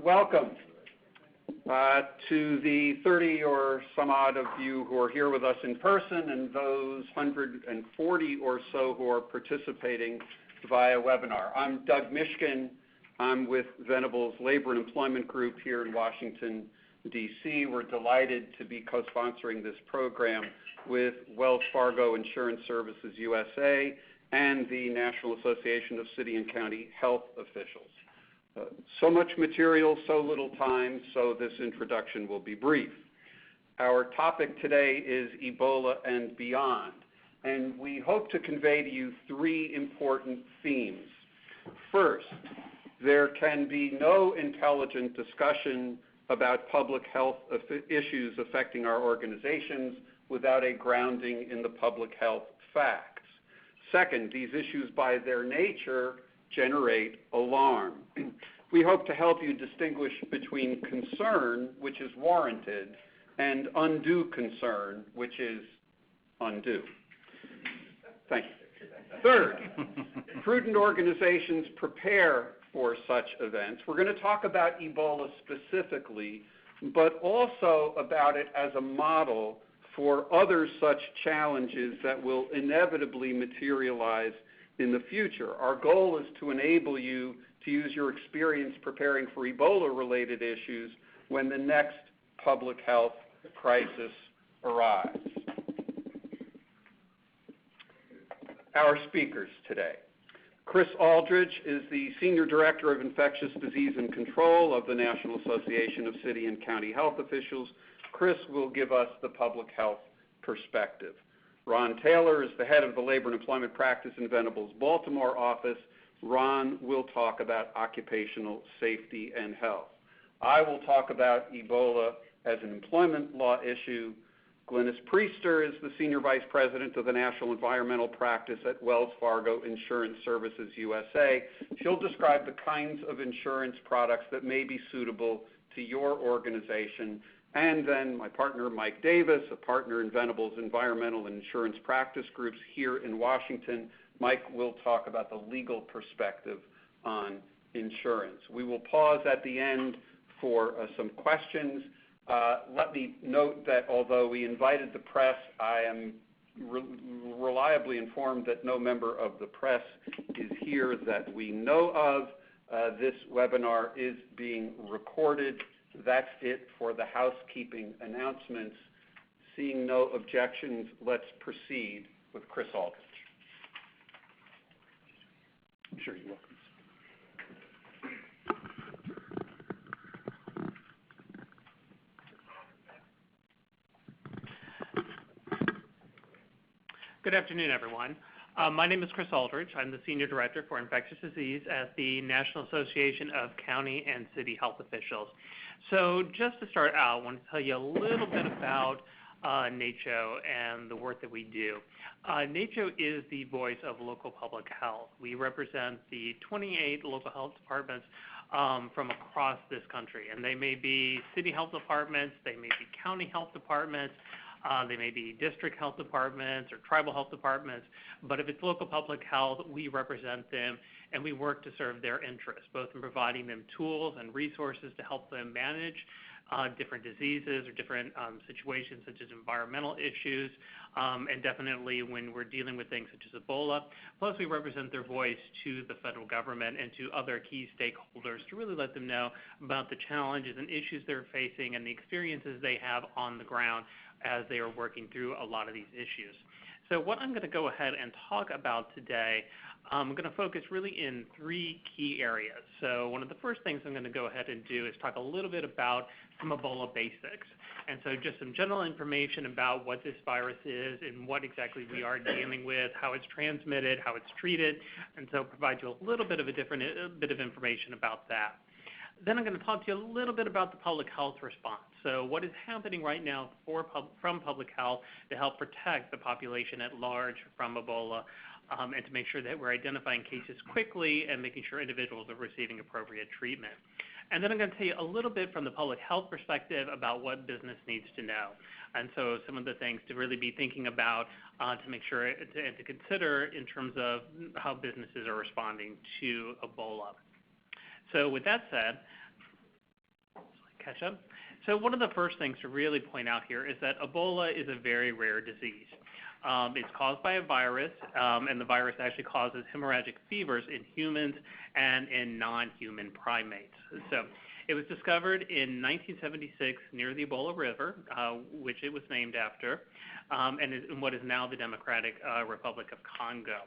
Welcome to the 30 or some odd of you who are here with us in person and those 140 or so who are participating via webinar. I'm Doug Mishkin. I'm with Venable's Labor and Employment Group here in Washington, D.C. We're delighted to be co-sponsoring this program with Wells Fargo Insurance Services USA and the National Association of City and County Health Officials. So much material, so little time, so this introduction will be brief. Our topic today is Ebola and beyond, and we hope to convey to you three important themes. First, there can be no intelligent discussion about public health issues affecting our organizations without a grounding in the public health facts. Second, these issues by their nature generate alarm. We hope to help you distinguish between concern, which is warranted, and undue concern, which is undue. Thank you. Third, prudent organizations prepare for such events. We're going to talk about Ebola specifically, but also about it as a model for other such challenges that will inevitably materialize in the future. Our goal is to enable you to use your experience preparing for Ebola-related issues when the next public health crisis arrives. Our speakers today. Chris Aldridge is the Senior Director of Infectious Disease and Control of the National Association of City and County Health Officials. Chris will give us the public health perspective. Ron Taylor is the head of the Labor and Employment Practice in Venable's Baltimore office. Ron will talk about occupational safety and health. I will talk about Ebola as an employment law issue. Glynis Priester is the Senior Vice President of the National Environmental Practice at Wells Fargo Insurance Services USA. She'll describe the kinds of insurance products that may be suitable to your organization. And then my partner, Mike Davis, a partner in Venable's environmental and insurance practice groups here in Washington. Mike will talk about the legal perspective on insurance. We will pause at the end for some questions. Let me note that although we invited the press, I am reliably informed that no member of the press is here that we know of. This webinar is being recorded. That's it for the housekeeping announcements. Seeing no objections, let's proceed with Chris Aldridge. I'm sure you're welcome. Good afternoon, everyone. My name is Chris Aldridge. I'm the Senior Director for Infectious Disease at the National Association of County and City Health Officials. So just to start out, I want to tell you a little bit about NACCHO and the work that we do. NACCHO is the voice of local public health. We represent the 28 local health departments from across this country, and they may be city health departments, they may be county health departments, they may be district health departments or tribal health departments, but if it's local public health, we represent them and we work to serve their interests, both in providing them tools and resources to help them manage different diseases or different situations such as environmental issues, and definitely when we're dealing with things such as Ebola. Plus, we represent their voice to the federal government and to other key stakeholders to really let them know about the challenges and issues they're facing and the experiences they have on the ground as they are working through a lot of these issues. So what I'm going to go ahead and talk about today, I'm going to focus really in three key areas. So one of the first things I'm going to go ahead and do is talk a little bit about some Ebola basics. And so just some general information about what this virus is and what exactly we are dealing with, how it's transmitted, how it's treated, and so provide you a little bit of a bit of information about that. Then I'm going to talk to you a little bit about the public health response. So what is happening right now from public health to help protect the population at large from Ebola, and to make sure that we're identifying cases quickly and making sure individuals are receiving appropriate treatment. And then I'm going to tell you a little bit from the public health perspective about what business needs to know. And so some of the things to really be thinking about to make sure to consider in terms of how businesses are responding to Ebola. So with that said, catch up. So one of the first things to really point out here is that Ebola is a very rare disease. It's caused by a virus, and the virus actually causes hemorrhagic fevers in humans and in non-human primates. So it was discovered in 1976 near the Ebola River, which it was named after, and in what is now the Democratic Republic of Congo.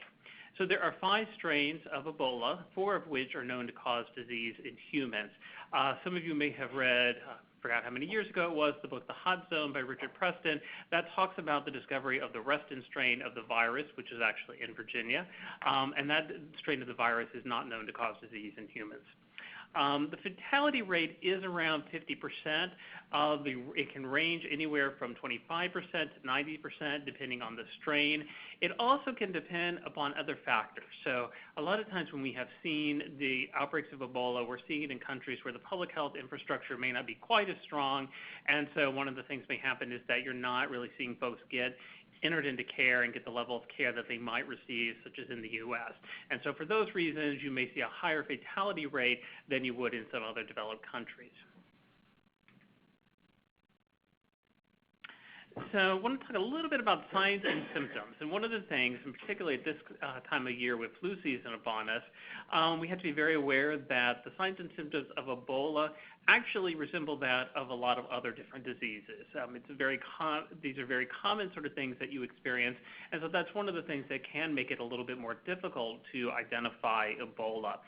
So there are 5 strains of Ebola, 4 of which are known to cause disease in humans. Some of you may have read, forgot how many years ago it was, the book The Hot Zone by Richard Preston, that talks about the discovery of the Reston strain of the virus, which is actually in Virginia, and that strain of the virus is not known to cause disease in humans. The fatality rate is around 50%. It can range anywhere from 25% to 90% depending on the strain. It also can depend upon other factors. So a lot of times when we have seen the outbreaks of Ebola, we're seeing it in countries where the public health infrastructure may not be quite as strong. And so one of the things may happen is that you're not really seeing folks get entered into care and get the level of care that they might receive, such as in the U.S. And so for those reasons, you may see a higher fatality rate than you would in some other developed countries. So I want to talk a little bit about signs and symptoms. And one of the things, and particularly at this time of year with flu season upon us, we have to be very aware that the signs and symptoms of Ebola actually resemble that of a lot of other different diseases. These are very common sort of things that you experience, and so that's one of the things that can make it a little bit more difficult to identify Ebola.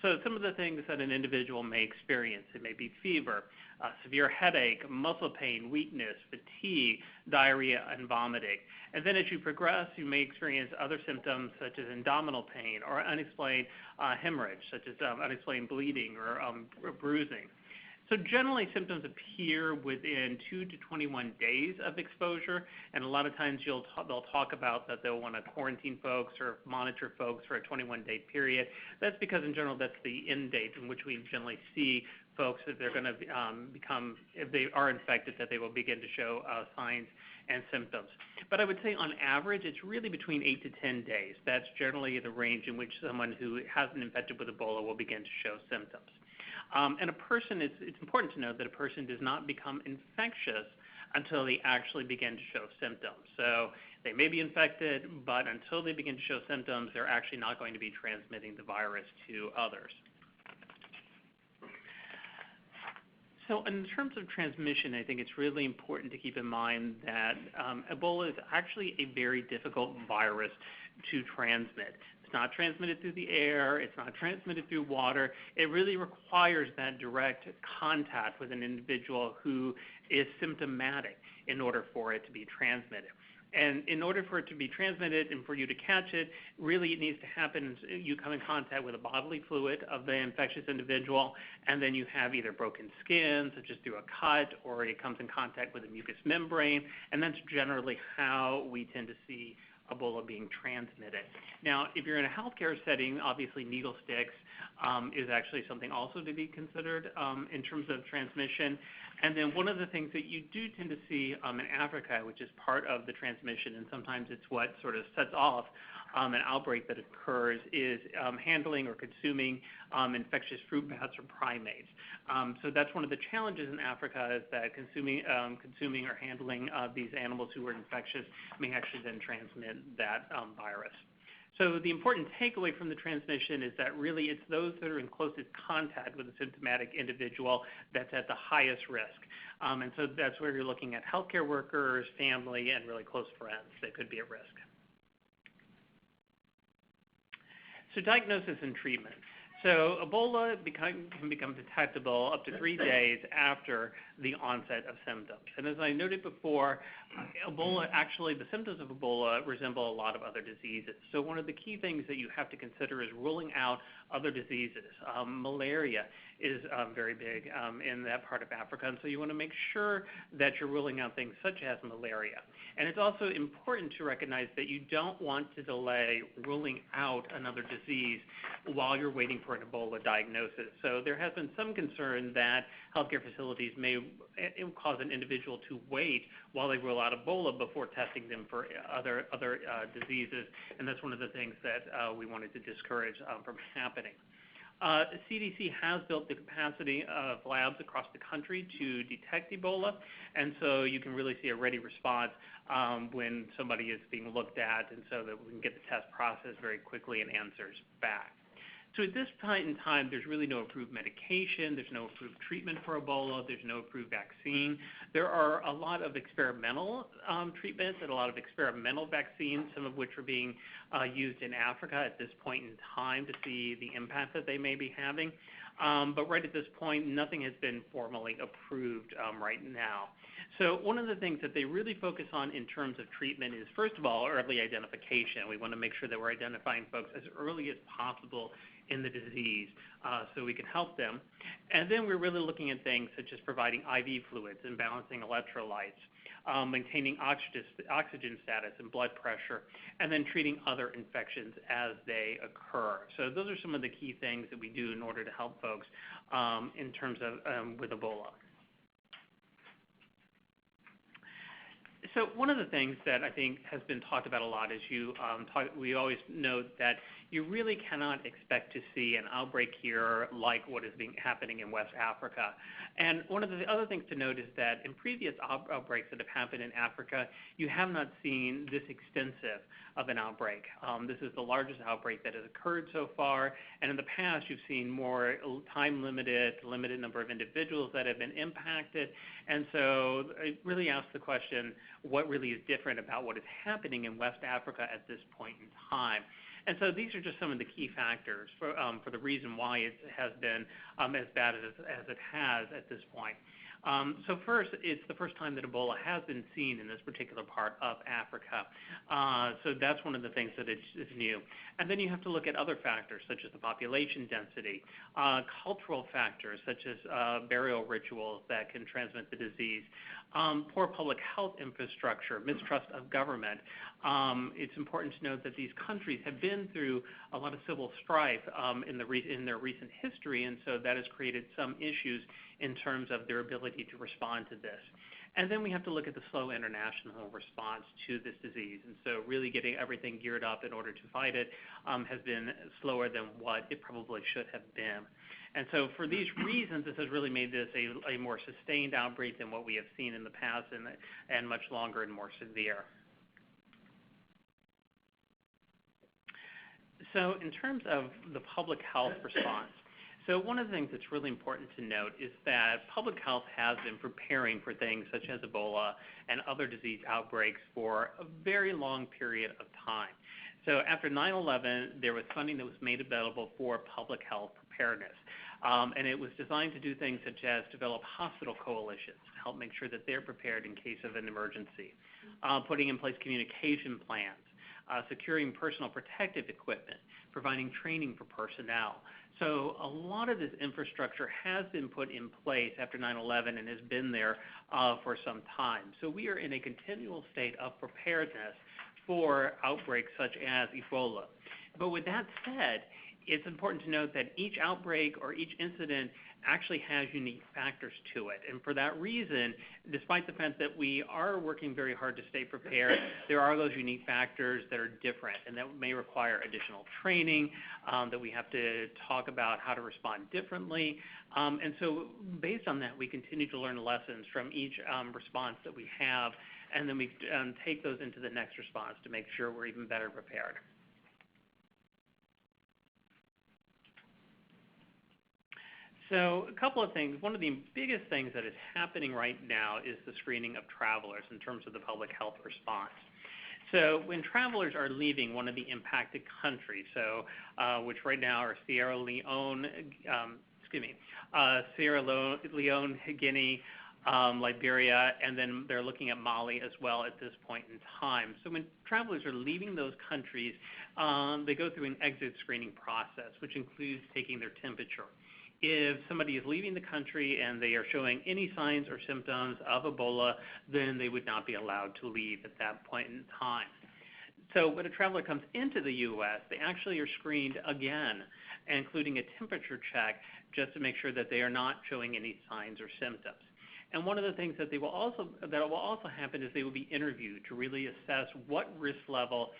So some of the things that an individual may experience, it may be fever, severe headache, muscle pain, weakness, fatigue, diarrhea, and vomiting. And then as you progress, you may experience other symptoms such as abdominal pain or unexplained hemorrhage, such as unexplained bleeding or bruising. So generally, symptoms appear within 2 to 21 days of exposure, and a lot of times they'll talk about that they'll want to quarantine folks or monitor folks for a 21-day period. That's because, in general, that's the end date in which we generally see folks if they're going to if they are infected, that they will begin to show signs and symptoms. But I would say on average, it's really between 8 to 10 days. That's generally the range in which someone who has been infected with Ebola will begin to show symptoms. And it's important to note that a person does not become infectious until they actually begin to show symptoms. So they may be infected, but until they begin to show symptoms, they're actually not going to be transmitting the virus to others. So in terms of transmission, I think it's really important to keep in mind that Ebola is actually a very difficult virus to transmit. It's not transmitted through the air. It's not transmitted through water. It really requires that direct contact with an individual who is symptomatic in order for it to be transmitted. And in order for it to be transmitted and for you to catch it, really it needs to happen. You come in contact with a bodily fluid of the infectious individual, and then you have either broken skin, such as through a cut, or it comes in contact with a mucous membrane, and that's generally how we tend to see Ebola being transmitted. Now, if you're in a healthcare setting, obviously needle sticks is actually something also to be considered in terms of transmission. And then one of the things that you do tend to see in Africa, which is part of the transmission, and sometimes it's what sort of sets off an outbreak that occurs, is handling or consuming infectious fruit bats or primates. So that's one of the challenges in Africa, is that consuming or handling these animals who are infectious may actually then transmit that virus. So the important takeaway from the transmission is that really it's those that are in closest contact with a symptomatic individual that's at the highest risk. And so that's where you're looking at healthcare workers, family, and really close friends that could be at risk. So diagnosis and treatment. So Ebola can become detectable up to 3 days after the onset of symptoms. And as I noted before, Ebola, actually the symptoms of Ebola resemble a lot of other diseases. So one of the key things that you have to consider is ruling out other diseases. Malaria is very big in that part of Africa, and so you want to make sure that you're ruling out things such as malaria. And it's also important to recognize that you don't want to delay ruling out another disease while you're waiting for an Ebola diagnosis. So there has been some concern that healthcare facilities may cause an individual to wait while they rule out Ebola before testing them for other diseases, and that's one of the things that we wanted to discourage from happening. CDC has built the capacity of labs across the country to detect Ebola, and so you can really see a ready response when somebody is being looked at, and so that we can get the test process very quickly and answers back. So at this point in time, there's really no approved medication, there's no approved treatment for Ebola, there's no approved vaccine. There are a lot of experimental treatments and a lot of experimental vaccines, some of which are being used in Africa at this point in time to see the impact that they may be having. But right at this point, nothing has been formally approved right now. So one of the things that they really focus on in terms of treatment is, first of all, early identification. We want to make sure that we're identifying folks as early as possible in the disease so we can help them. And then we're really looking at things such as providing IV fluids and balancing electrolytes, maintaining oxygen status and blood pressure, and then treating other infections as they occur. So those are some of the key things that we do in order to help folks in terms of with Ebola. So one of the things that I think has been talked about a lot is we always note that you really cannot expect to see an outbreak here like what is happening in West Africa. And one of the other things to note is that in previous outbreaks that have happened in Africa, you have not seen this extensive of an outbreak. This is the largest outbreak that has occurred so far, and in the past you've seen more limited number of individuals that have been impacted, and so it really asks the question, what really is different about what is happening in West Africa at this point in time? And so these are just some of the key factors for the reason why it has been as bad as it has at this point. So first, it's the first time that Ebola has been seen in this particular part of Africa. So that's one of the things that is new. And then you have to look at other factors, such as the population density, cultural factors, such as burial rituals that can transmit the disease, poor public health infrastructure, mistrust of government. It's important to note that these countries have been through a lot of civil strife in their recent history, and so that has created some issues in terms of their ability to respond to this. And then we have to look at the slow international response to this disease. And so really getting everything geared up in order to fight it has been slower than what it probably should have been. And so for these reasons, this has really made this a more sustained outbreak than what we have seen in the past and much longer and more severe. So in terms of the public health response, so one of the things that's really important to note is that public health has been preparing for things such as Ebola and other disease outbreaks for a very long period of time. So after 9/11, there was funding that was made available for public health preparedness. And it was designed to do things such as develop hospital coalitions to help make sure that they're prepared in case of an emergency, putting in place communication plans, securing personal protective equipment, providing training for personnel. So a lot of this infrastructure has been put in place after 9/11 and has been there for some time. So we are in a continual state of preparedness for outbreaks such as Ebola. But with that said, it's important to note that each outbreak or each incident actually has unique factors to it. And for that reason, despite the fact that we are working very hard to stay prepared, there are those unique factors that are different and that may require additional training, that we have to talk about how to respond differently. And so based on that, we continue to learn lessons from each response that we have, and then we take those into the next response to make sure we're even better prepared. So a couple of things. One of the biggest things that is happening right now is the screening of travelers in terms of the public health response. So when travelers are leaving one of the impacted countries, which right now are Sierra Leone, Guinea, Liberia, and then they're looking at Mali as well at this point in time. So when travelers are leaving those countries, they go through an exit screening process, which includes taking their temperature. If somebody is leaving the country and they are showing any signs or symptoms of Ebola, then they would not be allowed to leave at that point in time. So when a traveler comes into the U.S., they actually are screened again, including a temperature check, just to make sure that they are not showing any signs or symptoms. And one of the things that will also happen is they will be interviewed to really assess what risk level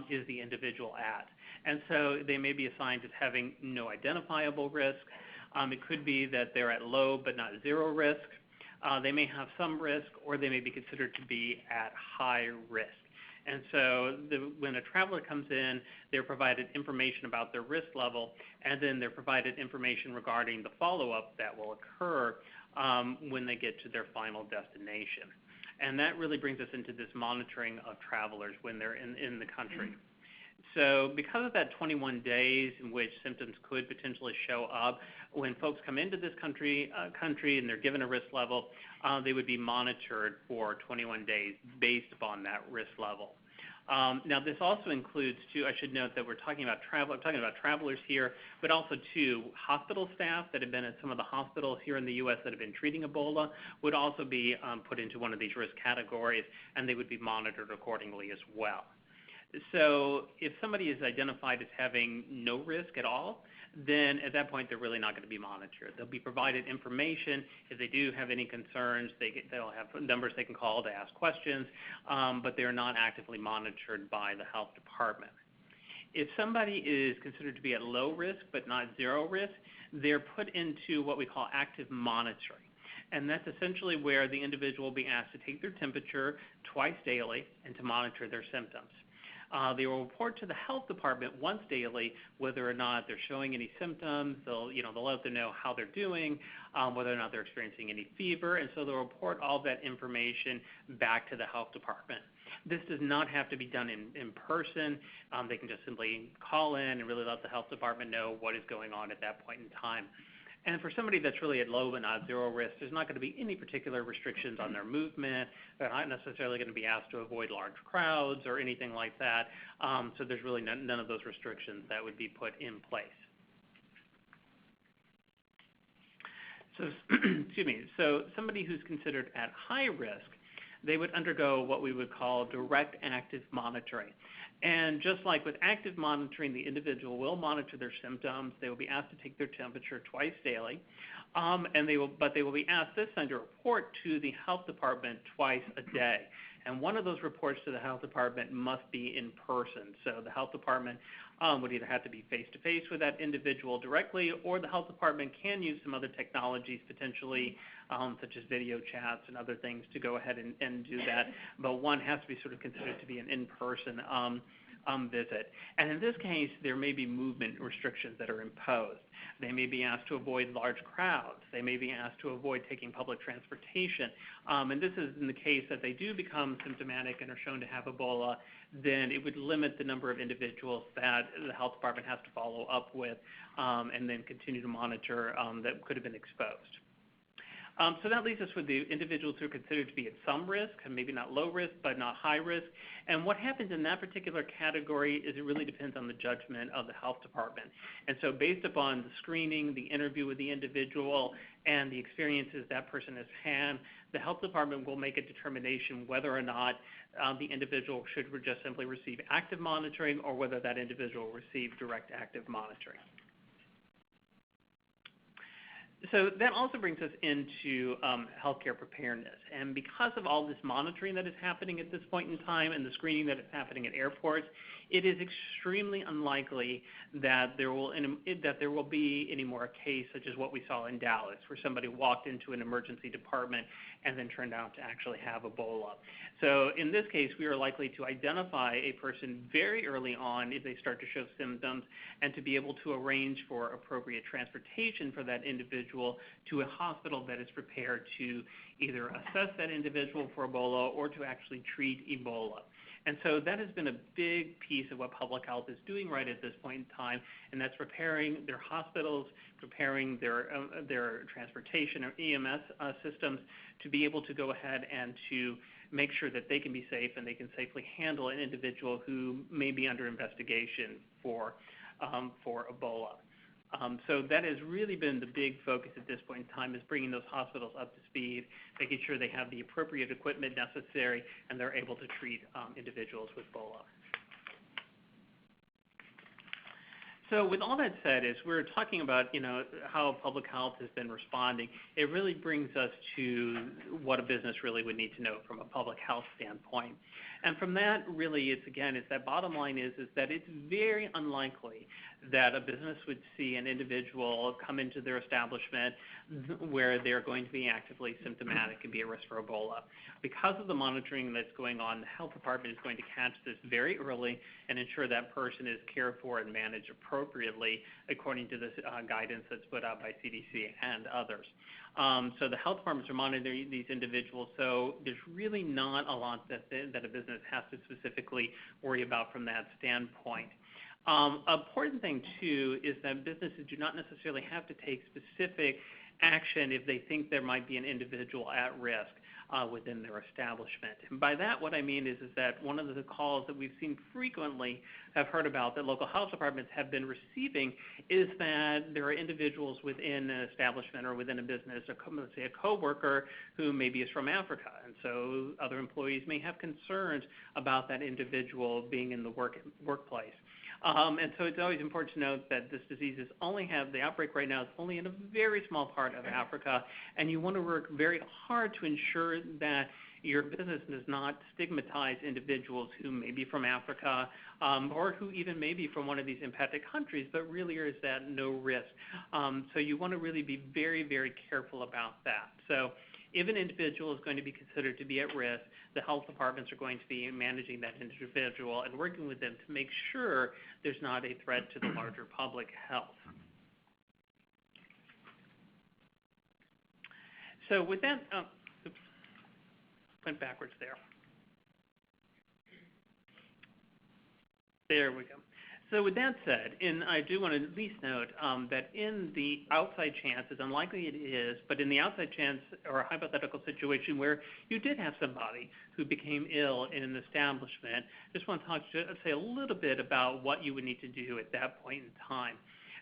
is the individual at. And so they may be assigned as having no identifiable risk. It could be that they're at low but not zero risk. They may have some risk, or they may be considered to be at high risk. And so when a traveler comes in, they're provided information about their risk level, and then they're provided information regarding the follow-up that will occur when they get to their final destination. And that really brings us into this monitoring of travelers when they're in the country. So because of that 21 days in which symptoms could potentially show up, when folks come into this country and they're given a risk level, they would be monitored for 21 days based upon that risk level. Now, this also includes, too, I should note that we're talking about travelers here, but also, too, hospital staff that have been at some of the hospitals here in the U.S. that have been treating Ebola would also be put into one of these risk categories, and they would be monitored accordingly as well. So if somebody is identified as having no risk at all, then at that point they're really not going to be monitored. They'll be provided information. If they do have any concerns, they'll have numbers they can call to ask questions, but they're not actively monitored by the health department. If somebody is considered to be at low risk but not zero risk, they're put into what we call active monitoring. And that's essentially where the individual will be asked to take their temperature twice daily and to monitor their symptoms. They will report to the health department once daily whether or not they're showing any symptoms. They'll let them know how they're doing, whether or not they're experiencing any fever, and so they'll report all that information back to the health department. This does not have to be done in person. They can just simply call in and really let the health department know what is going on at that point in time. And for somebody that's really at low but not zero risk, there's not going to be any particular restrictions on their movement. They're not necessarily going to be asked to avoid large crowds or anything like that. So there's really none of those restrictions that would be put in place. So, excuse me. So somebody who's considered at high risk, they would undergo what we would call direct active monitoring. And just like with active monitoring, the individual will monitor their symptoms. They will be asked to take their temperature twice daily, but they will be asked this time to report to the health department twice a day. And one of those reports to the health department must be in person. So the health department would either have to be face-to-face with that individual directly, or the health department can use some other technologies potentially, such as video chats and other things to go ahead and do that. But one has to be sort of considered to be an in-person visit. And in this case, there may be movement restrictions that are imposed. They may be asked to avoid large crowds. They may be asked to avoid taking public transportation. And this is in the case that they do become symptomatic and are shown to have Ebola, then it would limit the number of individuals that the health department has to follow up with and then continue to monitor that could have been exposed. So that leaves us with the individuals who are considered to be at some risk, and maybe not low risk, but not high risk. And what happens in that particular category is it really depends on the judgment of the health department. And so based upon the screening, the interview with the individual, and the experiences that person has had, the health department will make a determination whether or not the individual should just simply receive active monitoring, or whether that individual will receive direct active monitoring. So that also brings us into healthcare preparedness. And because of all this monitoring that is happening at this point in time and the screening that is happening at airports, it is extremely unlikely that there will be any more a case such as what we saw in Dallas, where somebody walked into an emergency department and then turned out to actually have Ebola. So in this case, we are likely to identify a person very early on if they start to show symptoms, and to be able to arrange for appropriate transportation for that individual to a hospital that is prepared to either assess that individual for Ebola or to actually treat Ebola. And so that has been a big piece of what public health is doing right at this point in time, and that's preparing their hospitals, preparing their transportation or EMS systems to be able to go ahead and to make sure that they can be safe and they can safely handle an individual who may be under investigation for Ebola. So that has really been the big focus at this point in time, is bringing those hospitals up to speed, making sure they have the appropriate equipment necessary, and they're able to treat individuals with Ebola. So with all that said, as we're talking about, how public health has been responding, it really brings us to what a business really would need to know from a public health standpoint. And from that, really, it's that bottom line is that it's very unlikely that a business would see an individual come into their establishment where they're going to be actively symptomatic and be at risk for Ebola. Because of the monitoring that's going on, the health department is going to catch this very early and ensure that person is cared for and managed appropriately according to this guidance that's put out by CDC and others. So the health departments are monitoring these individuals, so there's really not a lot that a business has to specifically worry about from that standpoint. Important thing, too, is that businesses do not necessarily have to take specific action if they think there might be an individual at risk within their establishment. And by that, what I mean is that one of the calls that we've seen frequently have heard about that local health departments have been receiving is that there are individuals within an establishment or within a business, let's say a coworker who maybe is from Africa, and so other employees may have concerns about that individual being in the workplace. And so it's always important to note that this disease the outbreak right now is only in a very small part of Africa, and you want to work very hard to ensure that your business does not stigmatize individuals who may be from Africa or who even may be from one of these impacted countries, but really is at no risk. So you want to really be very, very careful about that. So if an individual is going to be considered to be at risk, the health departments are going to be managing that individual and working with them to make sure there's not a threat to the larger public health. So with that, went backwards there. There we go. So with that said, and I do want to at least note that in the outside chance, as unlikely it is, but in the outside chance or a hypothetical situation where you did have somebody who became ill in an establishment, just want to say a little bit about what you would need to do at that point in time.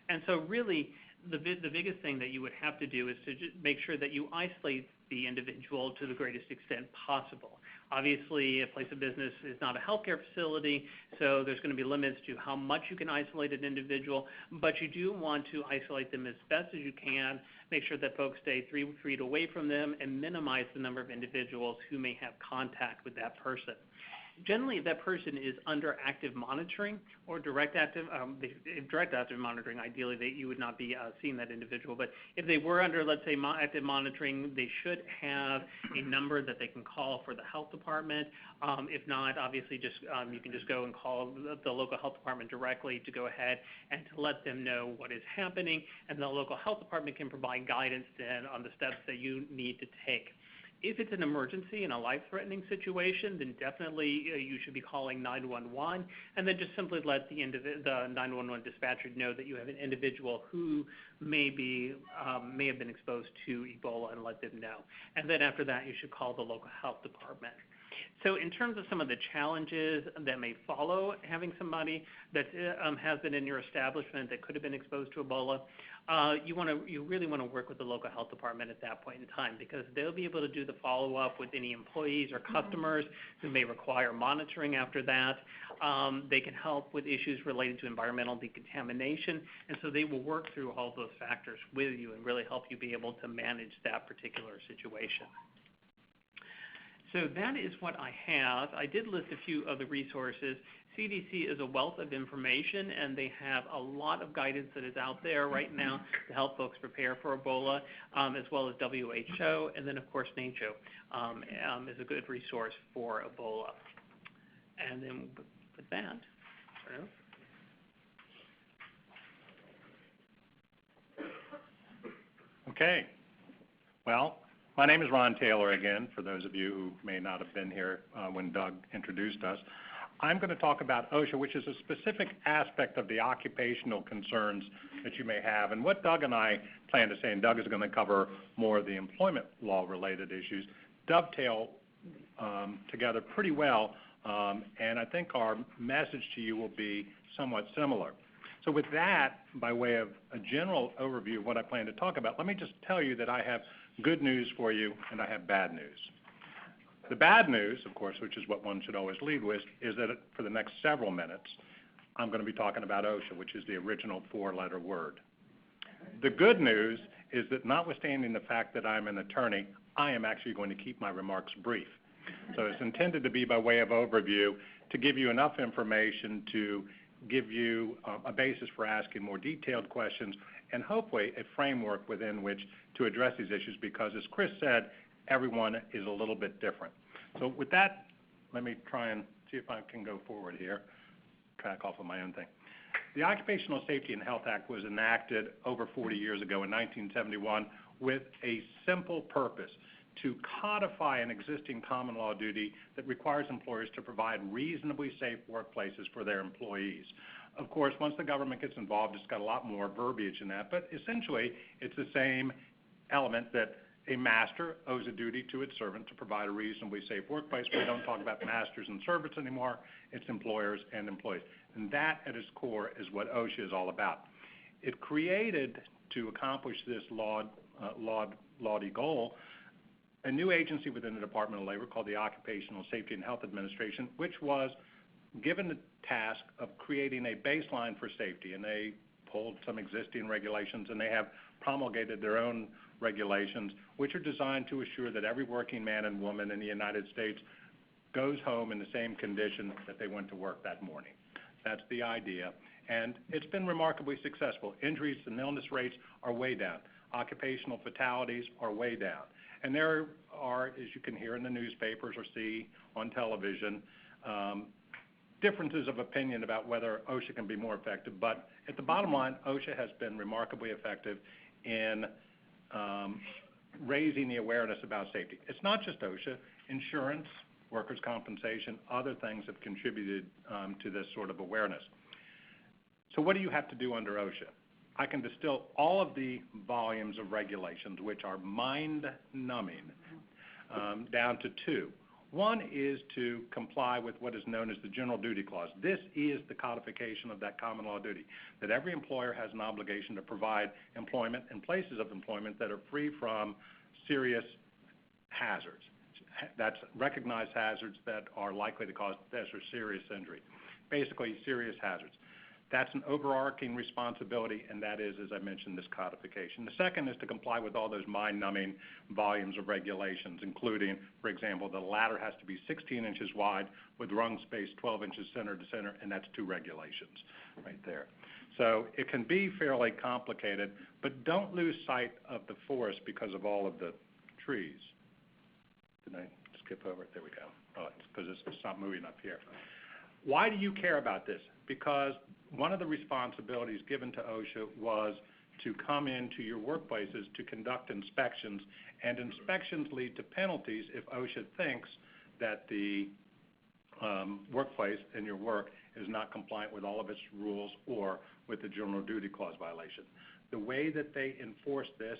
And so really, the biggest thing that you would have to do is to just make sure that you isolate the individual to the greatest extent possible. Obviously, a place of business is not a healthcare facility, so there's going to be limits to how much you can isolate an individual, but you do want to isolate them as best as you can, make sure that folks stay 3 feet away from them, and minimize the number of individuals who may have contact with that person. Generally, if that person is under active monitoring or direct active monitoring, ideally you would not be seeing that individual. But if they were under, let's say, active monitoring, they should have a number that they can call for the health department. If not, obviously, you can just go and call the local health department directly to go ahead and to let them know what is happening, and the local health department can provide guidance then on the steps that you need to take. If it's an emergency and a life-threatening situation, then definitely you should be calling 911, and then just simply let the 911 dispatcher know that you have an individual who may have been exposed to Ebola, and let them know. And then after that, you should call the local health department. So in terms of some of the challenges that may follow having somebody that has been in your establishment that could have been exposed to Ebola, you really want to work with the local health department at that point in time, because they'll be able to do the follow-up with any employees or customers who may require monitoring after that. They can help with issues related to environmental decontamination, and so they will work through all those factors with you and really help you be able to manage that particular situation. So that is what I have. I did list a few other resources. CDC is a wealth of information, and they have a lot of guidance that is out there right now to help folks prepare for Ebola, as well as WHO, and then, of course, NACHO is a good resource for Ebola. And then with that, Okay. Well, my name is Ron Taylor again, for those of you who may not have been here when Doug introduced us. I'm going to talk about OSHA, which is a specific aspect of the occupational concerns that you may have. And what Doug and I plan to say, and Doug is going to cover more of the employment law-related issues, dovetail together pretty well, and I think our message to you will be somewhat similar. So with that, by way of a general overview of what I plan to talk about, let me just tell you that I have good news for you and I have bad news. The bad news, of course, which is what one should always lead with, is that for the next several minutes, I'm going to be talking about OSHA, which is the original four-letter word. The good news is that notwithstanding the fact that I'm an attorney, I am actually going to keep my remarks brief. So it's intended to be by way of overview to give you enough information to give you a basis for asking more detailed questions and hopefully a framework within which to address these issues because, as Chris said, everyone is a little bit different. So with that, let me try and see if I can go forward here, track off of my own thing. The Occupational Safety and Health Act was enacted over 40 years ago in 1971 with a simple purpose: to codify an existing common law duty that requires employers to provide reasonably safe workplaces for their employees. Of course, once the government gets involved, it's got a lot more verbiage in that, but essentially it's the same element that a master owes a duty to its servant to provide a reasonably safe workplace. We don't talk about masters and servants anymore. It's employers and employees. And that, at its core, is what OSHA is all about. It created, to accomplish this lauded goal, a new agency within the Department of Labor called the Occupational Safety and Health Administration, which was given the task of creating a baseline for safety. And they pulled some existing regulations, and they have promulgated their own regulations, which are designed to assure that every working man and woman in the United States goes home in the same condition that they went to work that morning. That's the idea. And it's been remarkably successful. Injuries and illness rates are way down. Occupational fatalities are way down. And there are, as you can hear in the newspapers or see on television, differences of opinion about whether OSHA can be more effective. But at the bottom line, OSHA has been remarkably effective in raising the awareness about safety. It's not just OSHA. Insurance, workers' compensation, other things have contributed to this sort of awareness. So what do you have to do under OSHA? I can distill all of the volumes of regulations, which are mind-numbing, down to two. One is to comply with what is known as the General Duty Clause. This is the codification of that common law duty, that every employer has an obligation to provide employment and places of employment that are free from serious hazards. That's recognized hazards that are likely to cause death or serious injury, basically serious hazards. That's an overarching responsibility, and that is, as I mentioned, this codification. The second is to comply with all those mind-numbing volumes of regulations, including, for example, the ladder has to be 16 inches wide with rung space 12 inches center to center, and that's two regulations right there. So it can be fairly complicated, but don't lose sight of the forest because of all of the trees. Did I skip over it? There we go. Oh, it's because it's not moving up here. Why do you care about this? Because one of the responsibilities given to OSHA was to come into your workplaces to conduct inspections, and inspections lead to penalties if OSHA thinks that the workplace and your work is not compliant with all of its rules or with the General Duty Clause violation. The way that they enforce this,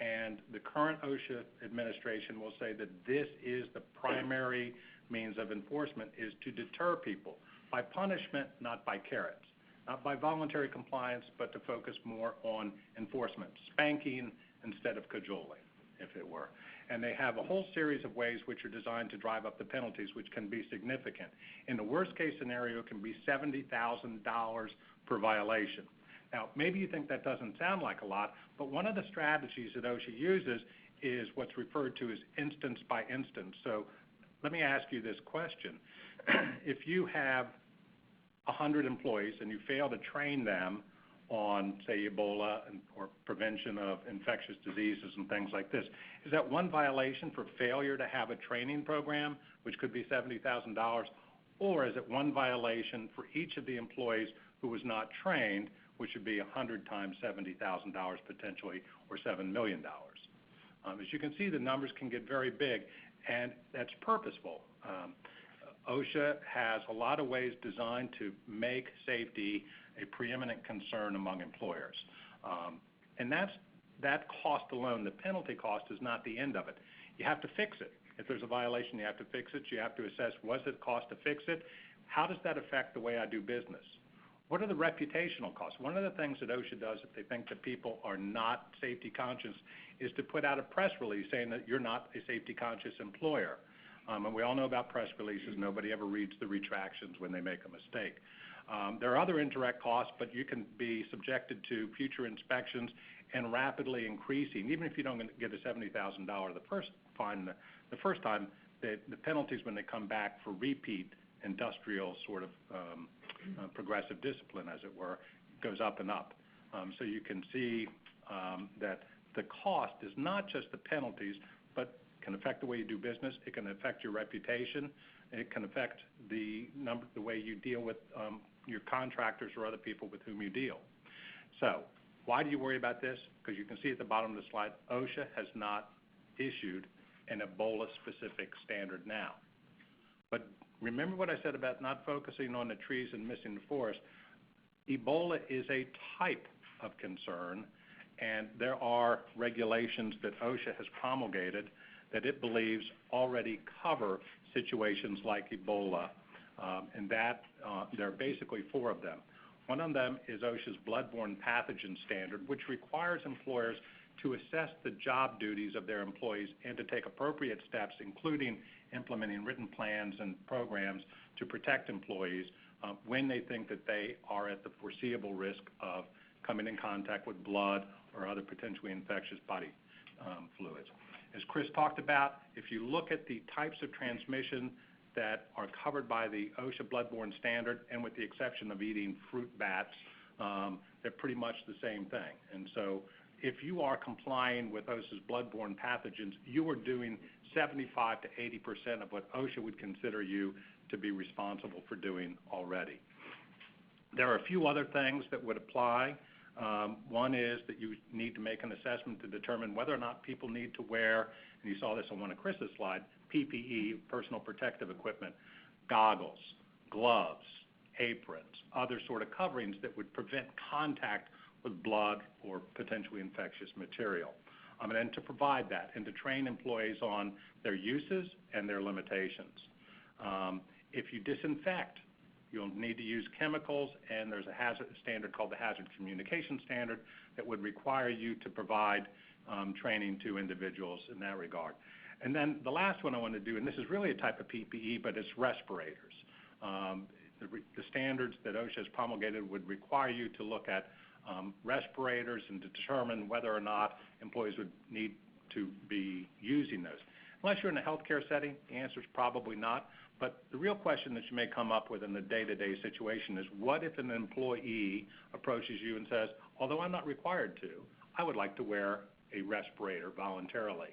and the current OSHA administration will say that this is the primary means of enforcement, is to deter people by punishment, not by carrots, not by voluntary compliance, but to focus more on enforcement, spanking instead of cajoling, if it were. And they have a whole series of ways which are designed to drive up the penalties, which can be significant. In the worst case scenario, it can be $70,000 per violation. Now, maybe you think that doesn't sound like a lot, but one of the strategies that OSHA uses is what's referred to as instance by instance. So let me ask you this question. If you have 100 employees and you fail to train them on, say, Ebola or prevention of infectious diseases and things like this, is that one violation for failure to have a training program, which could be $70,000, or is it one violation for each of the employees who was not trained, which would be 100 times $70,000 potentially, or $7 million? As you can see, the numbers can get very big, and that's purposeful. OSHA has a lot of ways designed to make safety a preeminent concern among employers. And that cost alone, the penalty cost, is not the end of it. You have to fix it. If there's a violation, you have to fix it. You have to assess, what's it cost to fix it? How does that affect the way I do business? What are the reputational costs? One of the things that OSHA does if they think that people are not safety conscious is to put out a press release saying that you're not a safety conscious employer. And we all know about press releases. Nobody ever reads the retractions when they make a mistake. There are other indirect costs, but you can be subjected to future inspections and rapidly increasing. Even if you don't get a $70,000 the first time, the penalties when they come back for repeat industrial sort of progressive discipline, as it were, goes up and up. So you can see that the cost is not just the penalties, but can affect the way you do business. It can affect your reputation. It can affect the way you deal with your contractors or other people with whom you deal. So why do you worry about this? Because you can see at the bottom of the slide, OSHA has not issued an Ebola-specific standard now. But remember what I said about not focusing on the trees and missing the forest. Ebola is a type of concern, and there are regulations that OSHA has promulgated that it believes already cover situations like Ebola, and that there are basically 4 of them. One of them is OSHA's Bloodborne pathogen standard, which requires employers to assess the job duties of their employees and to take appropriate steps, including implementing written plans and programs to protect employees when they think that they are at the foreseeable risk of coming in contact with blood or other potentially infectious body fluids. As Chris talked about, if you look at the types of transmission that are covered by the OSHA Bloodborne standard, and with the exception of eating fruit bats, they're pretty much the same thing. And so if you are complying with OSHA's bloodborne pathogens, you are doing 75 to 80% of what OSHA would consider you to be responsible for doing already. There are a few other things that would apply. One is that you need to make an assessment to determine whether or not people need to wear, and you saw this on one of Chris's slides, PPE, personal protective equipment, goggles, gloves, aprons, other sort of coverings that would prevent contact with blood or potentially infectious material. And then to provide that and to train employees on their uses and their limitations. If you disinfect, you'll need to use chemicals, and there's a hazard standard called the Hazard Communication Standard that would require you to provide training to individuals in that regard. And then the last one I want to do, and this is really a type of PPE, but it's respirators. The standards that OSHA has promulgated would require you to look at respirators and to determine whether or not employees would need to be using those. Unless you're in a healthcare setting, the answer is probably not. But the real question that you may come up with in the day-to-day situation is, what if an employee approaches you and says, although I'm not required to, I would like to wear a respirator voluntarily?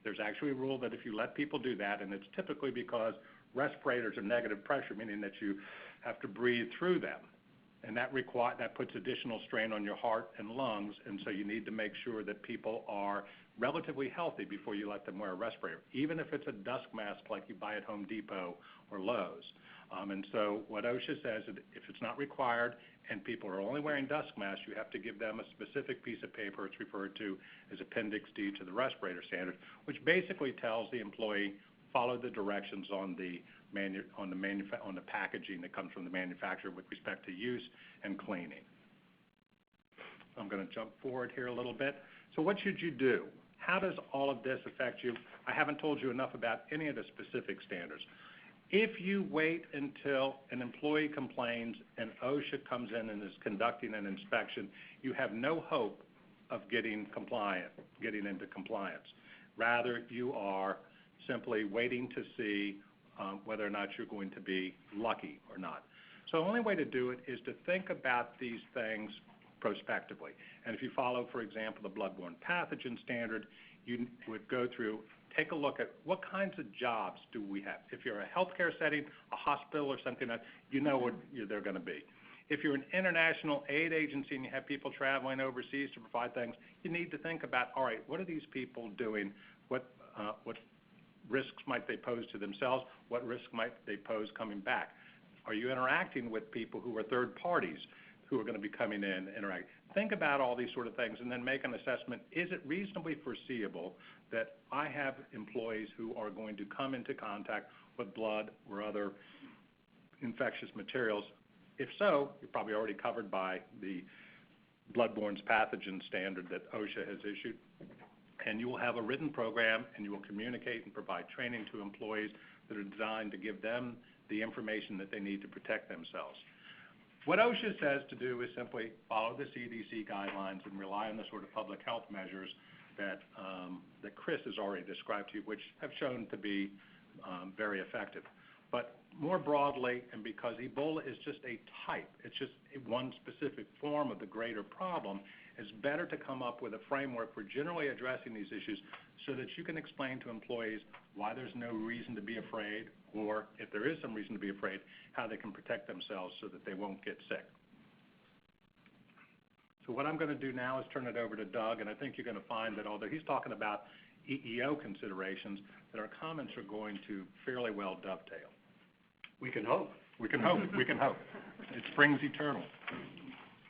There's actually a rule that if you let people do that, and it's typically because respirators are negative pressure, meaning that you have to breathe through them, and that puts additional strain on your heart and lungs, and so you need to make sure that people are relatively healthy before you let them wear a respirator, even if it's a dust mask like you buy at Home Depot or Lowe's. And so what OSHA says is if it's not required and people are only wearing dust masks, you have to give them a specific piece of paper. It's referred to as Appendix D to the respirator standard, which basically tells the employee, follow the directions on the packaging that comes from the manufacturer with respect to use and cleaning. I'm going to jump forward here a little bit. So what should you do? How does all of this affect you? I haven't told you enough about any of the specific standards. If you wait until an employee complains and OSHA comes in and is conducting an inspection, you have no hope of getting into compliance. Rather, you are simply waiting to see whether or not you're going to be lucky or not. So the only way to do it is to think about these things prospectively. And if you follow, for example, the bloodborne pathogen standard, you would go through, take a look at what kinds of jobs do we have. If you're a healthcare setting, a hospital or something like that, you know what they're going to be. If you're an international aid agency and you have people traveling overseas to provide things, you need to think about, all right, what are these people doing? What risks might they pose to themselves? What risks might they pose coming back? Are you interacting with people who are third parties who are going to be coming in and interact? Think about all these sort of things and then make an assessment. Is it reasonably foreseeable that I have employees who are going to come into contact with blood or other infectious materials? If so, you're probably already covered by the bloodborne pathogen standard that OSHA has issued. And you will have a written program, and you will communicate and provide training to employees that are designed to give them the information that they need to protect themselves. What OSHA says to do is simply follow the CDC guidelines and rely on the sort of public health measures that Chris has already described to you, which have shown to be very effective. But more broadly, and because Ebola is just a type, it's just one specific form of the greater problem, it's better to come up with a framework for generally addressing these issues so that you can explain to employees why there's no reason to be afraid, or if there is some reason to be afraid, how they can protect themselves so that they won't get sick. So what I'm going to do now is turn it over to Doug, and I think you're going to find that although he's talking about EEO considerations, that our comments are going to fairly well dovetail. We can hope. We can hope. We can hope. It springs eternal.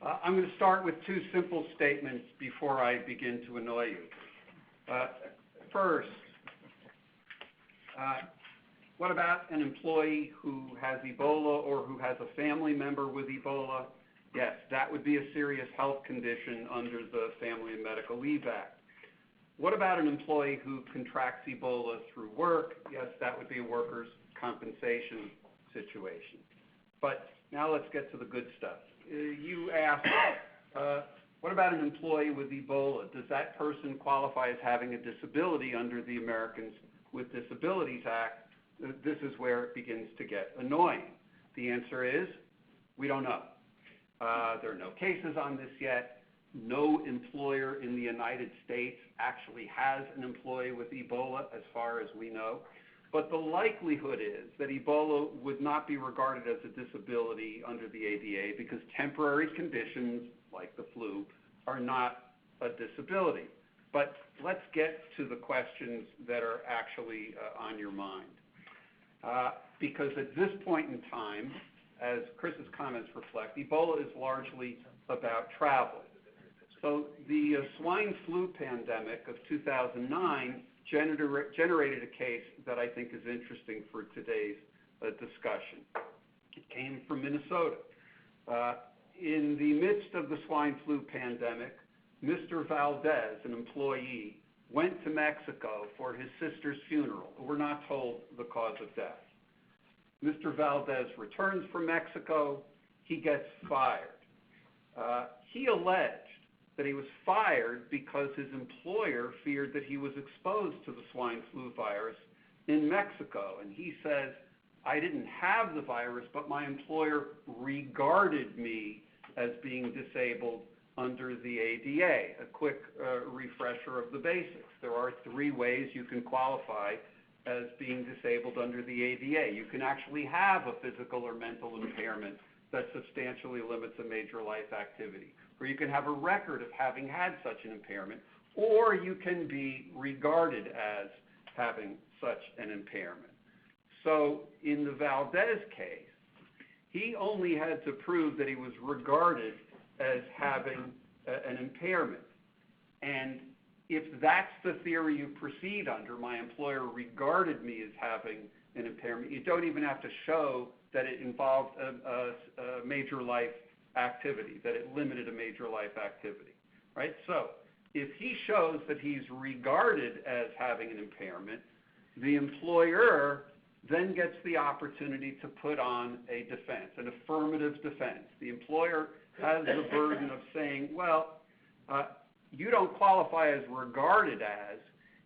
I'm going to start with two simple statements before I begin to annoy you. First, what about an employee who has Ebola or who has a family member with Ebola? Yes, that would be a serious health condition under the Family and Medical Leave Act. What about an employee who contracts Ebola through work? Yes, that would be a workers' compensation situation. But now let's get to the good stuff. You asked, what about an employee with Ebola? Does that person qualify as having a disability under the Americans with Disabilities Act? This is where it begins to get annoying. The answer is, we don't know. There are no cases on this yet. No employer in the United States actually has an employee with Ebola, as far as we know. But the likelihood is that Ebola would not be regarded as a disability under the ADA because temporary conditions, like the flu, are not a disability. But let's get to the questions that are actually on your mind. Because at this point in time, as Chris's comments reflect, Ebola is largely about travel. So the swine flu pandemic of 2009 generated a case that I think is interesting for today's discussion. It came from Minnesota. In the midst of the swine flu pandemic, Mr. Valdez, an employee, went to Mexico for his sister's funeral. We're not told the cause of death. Mr. Valdez returns from Mexico. He gets fired. He alleged that he was fired because his employer feared that he was exposed to the swine flu virus in Mexico. And he says, I didn't have the virus, but my employer regarded me as being disabled under the ADA. A quick refresher of the basics. There are 3 ways you can qualify as being disabled under the ADA. You can actually have a physical or mental impairment that substantially limits a major life activity, or you can have a record of having had such an impairment, or you can be regarded as having such an impairment. So in the Valdez case, he only had to prove that he was regarded as having an impairment. And if that's the theory you proceed under, my employer regarded me as having an impairment, you don't even have to show that it involved a major life activity, that it limited a major life activity, right? So if he shows that he's regarded as having an impairment, the employer then gets the opportunity to put on a defense, an affirmative defense. The employer has the burden of saying, well, you don't qualify as regarded as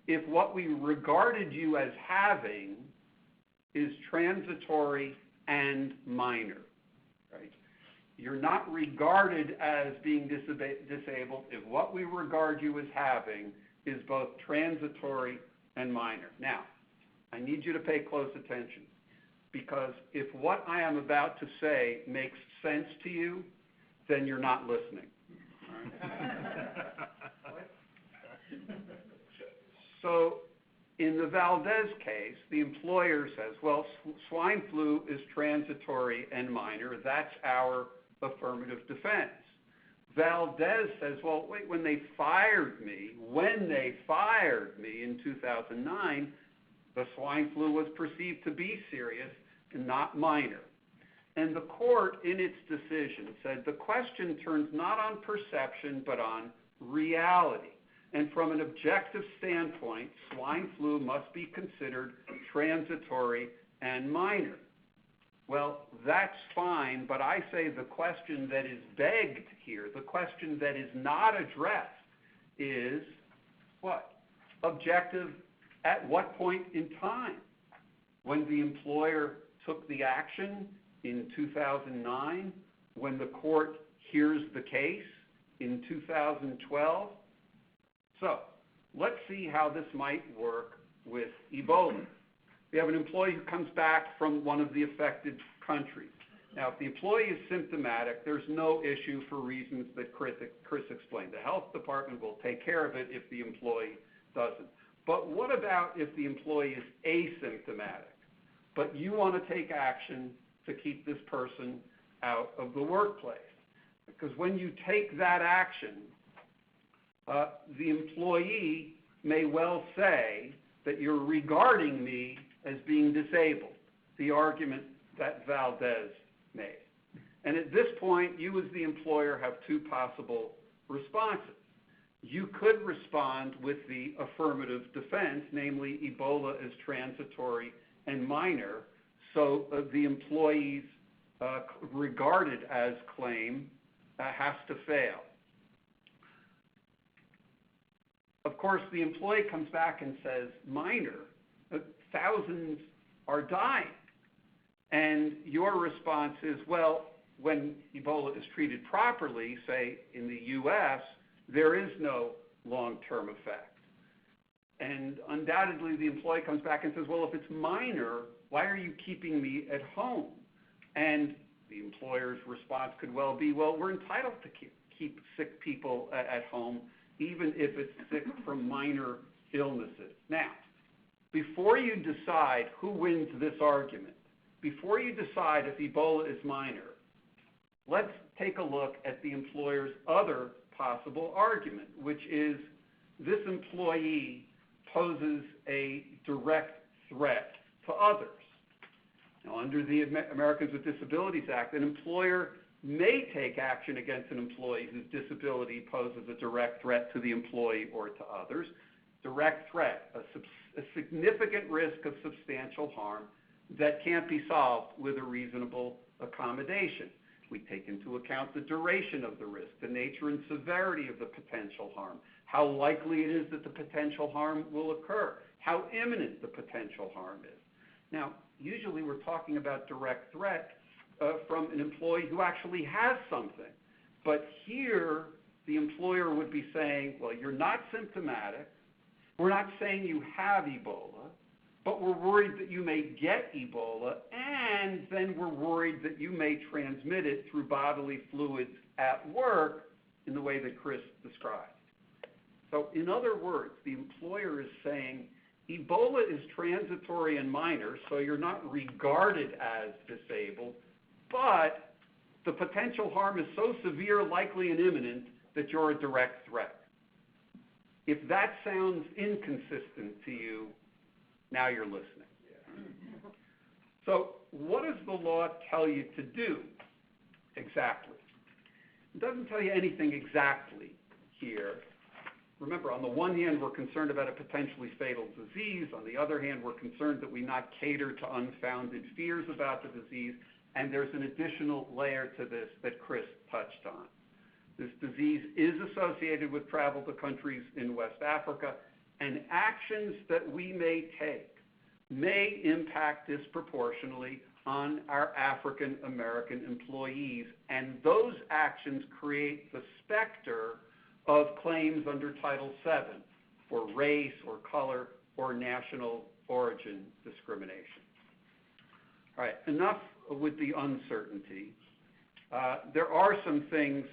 if what we regarded you as having is transitory and minor, right? You're not regarded as being disabled if what we regard you as having is both transitory and minor. Now, I need you to pay close attention, because if what I am about to say makes sense to you, then you're not listening. All right? So in the Valdez case, the employer says, well, swine flu is transitory and minor. That's our affirmative defense. Valdez says, well, wait, when they fired me in 2009, the swine flu was perceived to be serious and not minor. And the court, in its decision, said the question turns not on perception, but on reality. And from an objective standpoint, swine flu must be considered transitory and minor. Well, that's fine, but I say the question that is begged here, the question that is not addressed is what? Objective at what point in time? When the employer took the action in 2009, when the court hears the case in 2012. So let's see how this might work with Ebola. We have an employee who comes back from one of the affected countries. Now, if the employee is symptomatic, there's no issue for reasons that Chris explained. The health department will take care of it if the employee doesn't. But what about if the employee is asymptomatic, but you want to take action to keep this person out of the workplace? Because when you take that action, the employee may well say that you're regarding me as being disabled, the argument that Valdez made. And at this point, you as the employer have two possible responses. You could respond with the affirmative defense, namely Ebola is transitory and minor, so the employee's regarded as claim has to fail. Of course, the employee comes back and says, minor, thousands are dying. And your response is, well, when Ebola is treated properly, say in the US, there is no long-term effect. And undoubtedly, the employee comes back and says, well, if it's minor, why are you keeping me at home? And the employer's response could well be, well, we're entitled to keep sick people at home, even if it's sick from minor illnesses. Now, before you decide who wins this argument, before you decide if Ebola is minor, let's take a look at the employer's other possible argument, which is this employee poses a direct threat to others. Now, under the Americans with Disabilities Act, an employer may take action against an employee whose disability poses a direct threat to the employee or to others. Direct threat, a significant risk of substantial harm that can't be solved with a reasonable accommodation. We take into account the duration of the risk, the nature and severity of the potential harm, how likely it is that the potential harm will occur, how imminent the potential harm is. Now, usually we're talking about direct threat from an employee who actually has something. But here, the employer would be saying, well, you're not symptomatic. We're not saying you have Ebola, but we're worried that you may get Ebola, and then we're worried that you may transmit it through bodily fluids at work in the way that Chris described. So in other words, the employer is saying Ebola is transitory and minor, so you're not regarded as disabled, but the potential harm is so severe, likely, and imminent that you're a direct threat. If that sounds inconsistent to you, now you're listening. So what does the law tell you to do exactly? It doesn't tell you anything exactly here. Remember, on the one hand, we're concerned about a potentially fatal disease. On the other hand, we're concerned that we not cater to unfounded fears about the disease. And there's an additional layer to this that Chris touched on. This disease is associated with travel to countries in West Africa, and actions that we may take may impact disproportionately on our African American employees, and those actions create the specter of claims under Title VII for race or color or national origin discrimination. All right, enough with the uncertainty. There are some things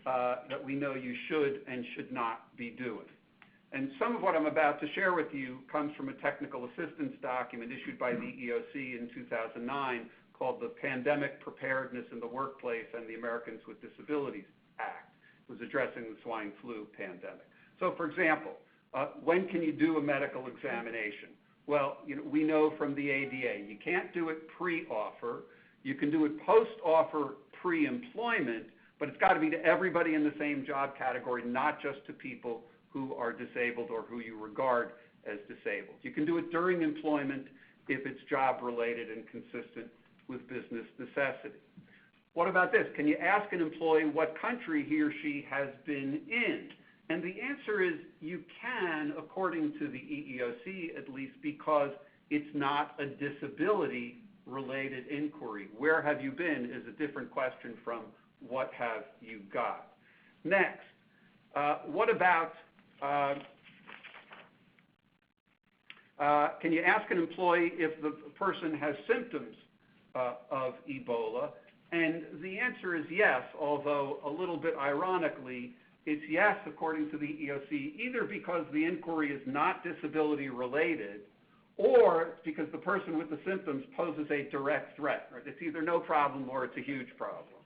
that we know you should and should not be doing. And some of what I'm about to share with you comes from a technical assistance document issued by the EOC in 2009 called the Pandemic Preparedness in the Workplace and the Americans with Disabilities Act. It was addressing the swine flu pandemic. So for example, when can you do a medical examination? Well, we know from the ADA, you can't do it pre-offer. You can do it post-offer pre-employment, but it's got to be to everybody in the same job category, not just to people who are disabled or who you regard as disabled. You can do it during employment if it's job-related and consistent with business necessity. What about this? Can you ask an employee what country he or she has been in? And the answer is you can, according to the EEOC at least, because it's not a disability-related inquiry. Where have you been is a different question from what have you got. Next, what about, can you ask an employee if the person has symptoms of Ebola? And the answer is yes, although a little bit ironically, it's yes according to the EEOC, either because the inquiry is not disability-related, or it's because the person with the symptoms poses a direct threat. Right? It's either no problem or it's a huge problem.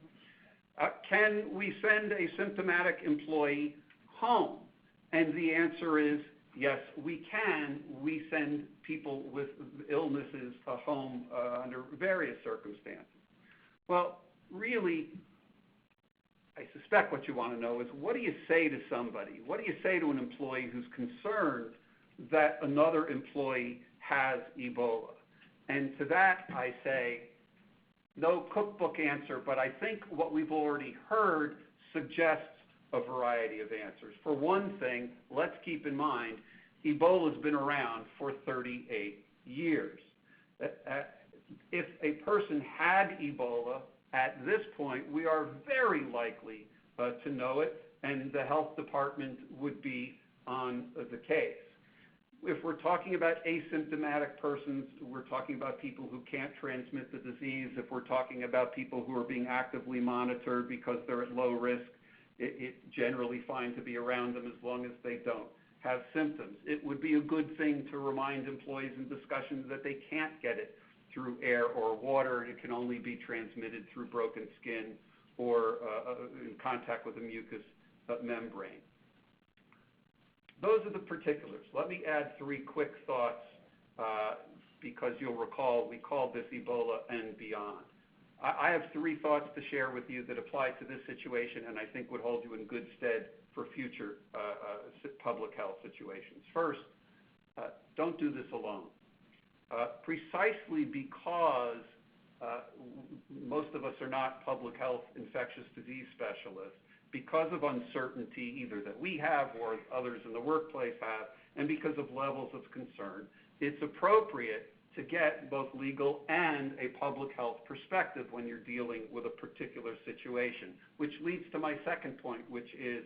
Can we send a symptomatic employee home? And the answer is yes, we can. We send people with illnesses home under various circumstances. Well, really, I suspect what you want to know is, what do you say to somebody? What do you say to an employee who's concerned that another employee has Ebola? And to that I say, no cookbook answer, but I think what we've already heard suggests a variety of answers. For one thing, let's keep in mind, Ebola's been around for 38 years. If a person had Ebola at this point, we are very likely to know it, and the health department would be on the case. If we're talking about asymptomatic persons, we're talking about people who can't transmit the disease. If we're talking about people who are being actively monitored because they're at low risk, it's generally fine to be around them as long as they don't have symptoms. It would be a good thing to remind employees in discussions that they can't get it through air or water, and it can only be transmitted through broken skin or in contact with a mucous membrane. Those are the particulars. Let me add 3 quick thoughts because you'll recall we called this Ebola and beyond. I have 3 thoughts to share with you that apply to this situation and I think would hold you in good stead for future public health situations. First, don't do this alone. Precisely because most of us are not public health infectious disease specialists, because of uncertainty either that we have or others in the workplace have, and because of levels of concern, it's appropriate to get both legal and a public health perspective when you're dealing with a particular situation, which leads to my second point, which is,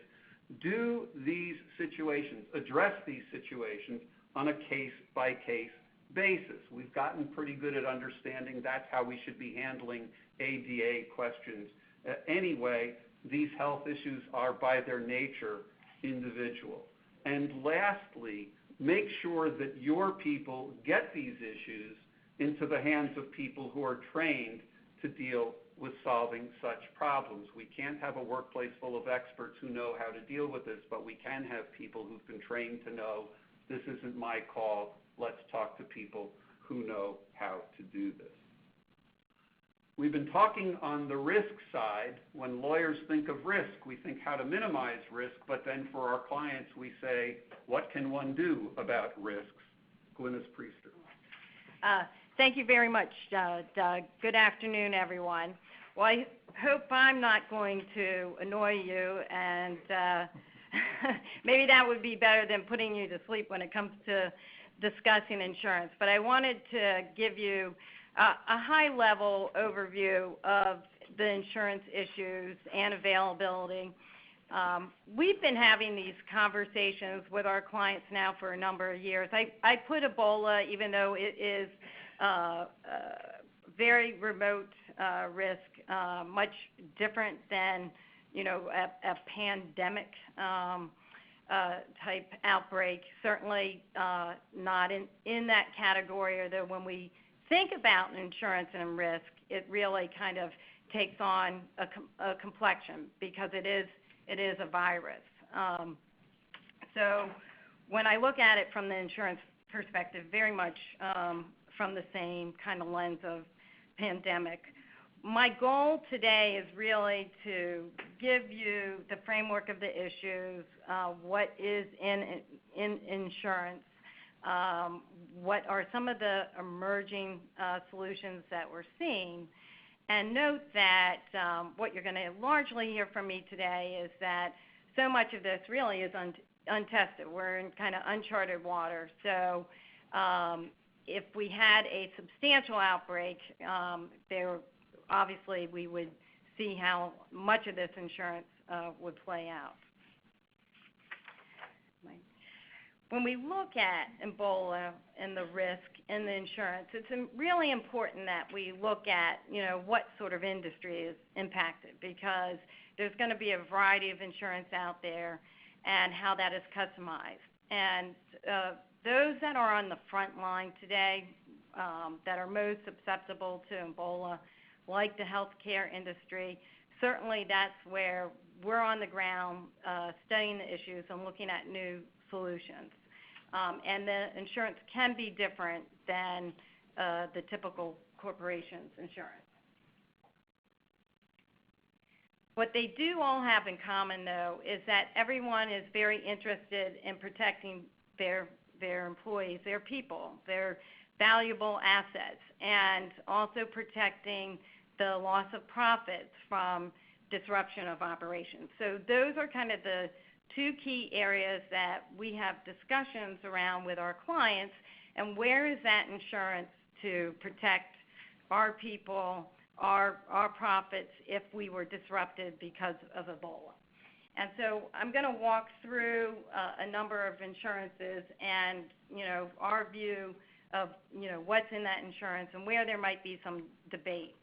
do these situations, address these situations on a case-by-case basis. We've gotten pretty good at understanding that's how we should be handling ADA questions. Anyway, these health issues are by their nature individual. And lastly, make sure that your people get these issues into the hands of people who are trained to deal with solving such problems. We can't have a workplace full of experts who know how to deal with this, but we can have people who've been trained to know this isn't my call. Let's talk to people who know how to do this. We've been talking on the risk side. When lawyers think of risk, we think how to minimize risk, but then for our clients, we say, what can one do about risks? Glynis Priester. Thank you very much, Doug. Good afternoon, everyone. Well, I hope I'm not going to annoy you, and maybe that would be better than putting you to sleep when it comes to discussing insurance. But I wanted to give you a high-level overview of the insurance issues and availability. We've been having these conversations with our clients now for a number of years. I put Ebola, even though it is very remote risk, much different than, a pandemic type outbreak. Certainly not in that category, although when we think about insurance and risk, it really kind of takes on a complexion because it is a virus. So when I look at it from the insurance perspective, very much from the same kind of lens of pandemic. My goal today is really to give you the framework of the issues, what is in insurance, what are some of the emerging solutions that we're seeing. And note that what you're going to largely hear from me today is that so much of this really is untested. We're in kind of uncharted water. So if we had a substantial outbreak, obviously we would see how much of this insurance would play out. When we look at Ebola and the risk in the insurance, it's really important that we look at, what sort of industry is impacted, because there's going to be a variety of insurance out there and how that is customized. And those that are on the front line today that are most susceptible to Ebola, like the healthcare industry, certainly that's where we're on the ground studying the issues and looking at new solutions. And the insurance can be different than the typical corporation's insurance. What they do all have in common, though, is that everyone is very interested in protecting their employees, their people, their valuable assets, and also protecting the loss of profits from disruption of operations. So those are kind of the two key areas that we have discussions around with our clients, and where is that insurance to protect our people, our profits if we were disrupted because of Ebola. And so I'm going to walk through a number of insurances and, our view of, what's in that insurance and where there might be some debate.